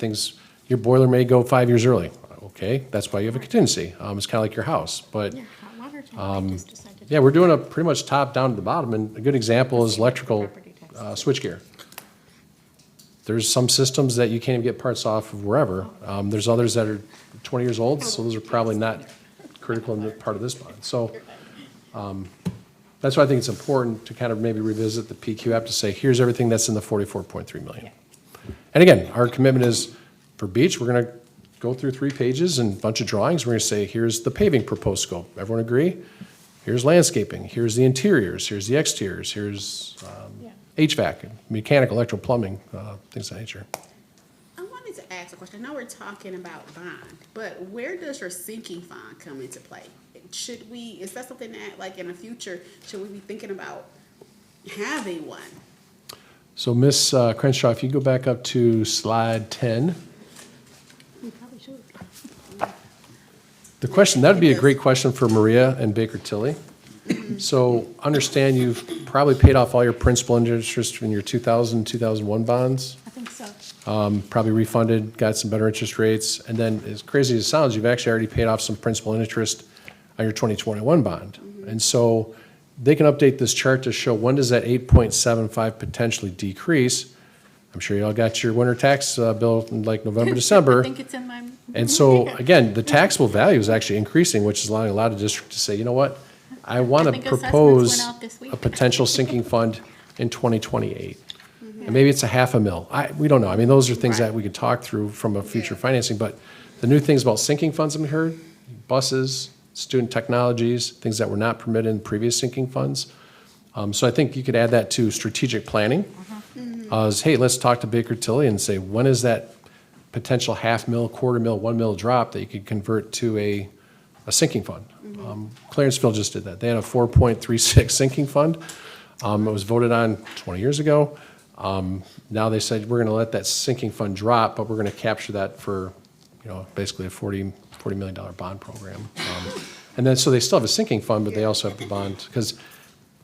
your boiler may go 5 years early. Okay, that's why you have a contingency. It's kind of like your house, but Yeah, hot water tank, I just decided. yeah, we're doing a pretty much top down to the bottom, and a good example is electrical switchgear. There's some systems that you can't even get parts off of wherever. There's others that are 20 years old, so those are probably not critical in the part of this bond. So that's why I think it's important to kind of maybe revisit the PQ app to say, here's everything that's in the 44.3 million. And again, our commitment is for Beach, we're gonna go through 3 pages and a bunch of drawings. We're gonna say, here's the paving proposed scope. Everyone agree? Here's landscaping, here's the interiors, here's the exteriors, here's HVAC, mechanical, electrical, plumbing, things of that nature. I wanted to ask a question. I know we're talking about bond, but where does your sinking fund come into play? Should we, is that something that, like, in the future, should we be thinking about having one? So Ms. Crenshaw, if you go back up to slide 10. We probably should. The question, that'd be a great question for Maria and Baker Tilly. So understand you've probably paid off all your principal and interest in your 2000, 2001 bonds. I think so. Probably refunded, got some better interest rates. And then, as crazy as it sounds, you've actually already paid off some principal and interest on your 2021 bond. And so they can update this chart to show when does that 8.75 potentially decrease. I'm sure you all got your winter tax bill in like November, I December. think it's in my. And so, again, the taxable value is actually increasing, which is allowing a lot of districts to say, you know what? I want I to think assessments propose went out this week. a potential sinking fund in 2028. And maybe it's $500,000. We don't know. I mean, those are things that we could talk through from a future financing. But the new things about sinking funds I've heard, buses, student technologies, things that were not permitted in previous sinking funds. So I think you could add that to strategic planning. Hey, let's talk to Baker Tilly and say, when is that potential $500,000, $250,000, $1 million drop that you could convert to a sinking fund? Clarenceville just did that. They had a 4.36 sinking fund. It was voted on 20 years ago. Now they said, we're gonna let that sinking fund drop, but we're gonna capture that for, basically a $40 million bond program. And then, so they still have a sinking fund, but they also have the bond, because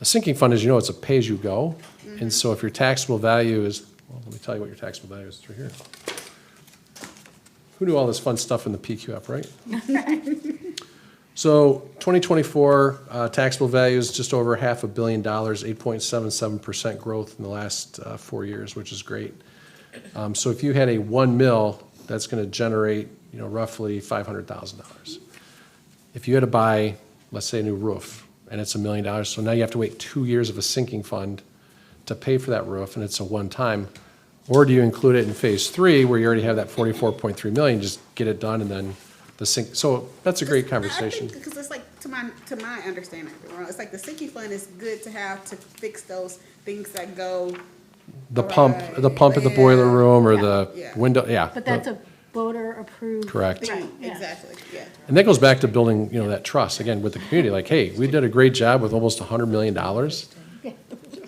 a sinking fund is, it's a pay-as-you-go. And so if your taxable value is, well, let me tell you what your taxable value is through here. Who knew all this fun stuff in the PQF, right? So 2024 taxable value is just over $500 million, 8.77% growth in the last 4 years, which is great. So if you had a 1 mil, that's going to generate, roughly $500,000. If you had to buy, let's say, a new roof, and it's $1 million, so now you have to wait 2 years of a sinking fund to pay for that roof, and it's a one-time. Or do you include it in phase 3, where you already have that 44.3 million, just get it done, and then the sink, so that's a great conversation. Because it's like, to my understanding, it's like the sinking fund is good to have to fix those things that go. The pump at the boiler room, or the Yeah. window, yeah. But that's a voter-approved. Correct. Right, Yeah. exactly, yeah. And that goes back to building, that trust, again, with the community, like, hey, we did a great job with almost $100 million.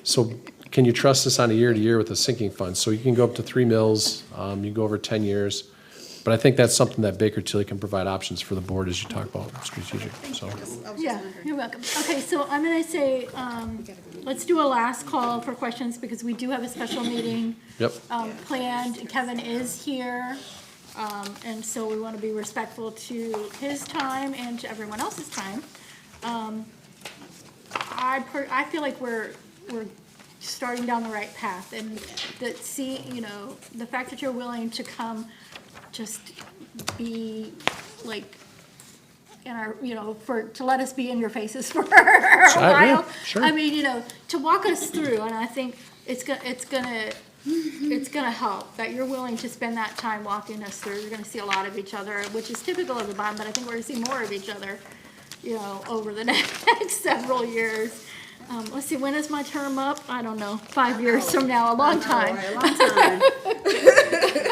So can you trust us on a year-to-year with a sinking fund? So you can go up to 3 mils, you can go over 10 years. But I think that's something that Baker Tilly can provide options for the board as you talk about strategic, so. Yeah, you're welcome. Okay, so I'm gonna say, let's do a last call for questions, because we do have a special meeting Yep. planned. Kevin is here, and so we want to be respectful to his time and to everyone else's time. I feel like we're starting down the right path, and that, the fact that you're willing to come, just be like in our, to let us be in your faces for a yeah, while. sure. I mean, to walk us through, and I think it's gonna help that you're willing to spend that time walking us through. You're gonna see a lot of each other, which is typical of the bond, but I think we're gonna see more of each other, over the next several years. Let's see, when is my term up? I don't know, 5 years from now, a long time. Right, a long time.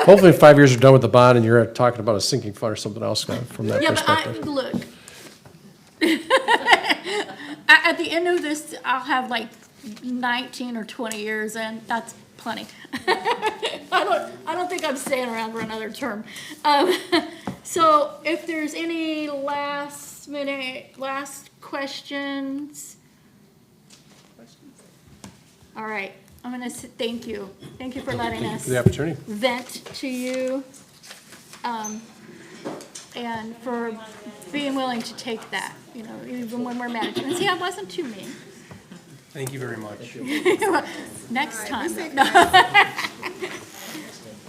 Hopefully in 5 years you're done with the bond and you're talking about a sinking fund or something else from that Yeah, but perspective. look. At the end of this, I'll have like 19 or 20 years, and that's plenty. I don't think I'm staying around for another term. So if there's any last questions? All right, I'm gonna say thank you. Thank you for letting us For the opportunity. vent to you, and for being willing to take that, even when we're mad at you. And see, I wasn't too mean. Thank you very much. Next time.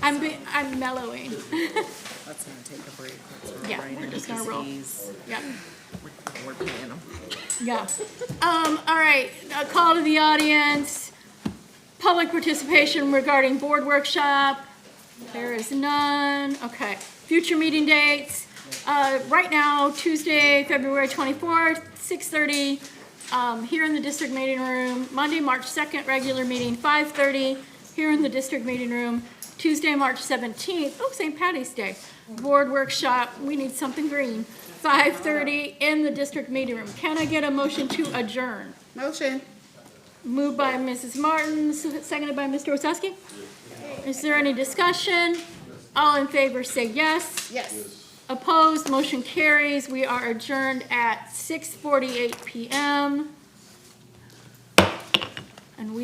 I'm mellowing. Let's not take a break. Let's Yeah, roll right we're into just gonna roll. these. Yeah, We're paying them. yeah. All right, a call to the audience. Public participation regarding board workshop. There is none. Okay, future meeting dates. Right now, Tuesday, February 24th, 6:30, here in the district meeting room. Monday, March 2nd, regular meeting, 5:30, here in the district meeting room. Tuesday, March 17th, St. Patty's Day, board workshop, we need something green, 5:30 in the district meeting room. Can I get a motion to adjourn? Motion. Moved by Mrs. Martin, seconded by Mr. Osowski. Is there any discussion? All in favor say yes. Yes. Opposed, motion carries. We are adjourned at 6:48 PM. And we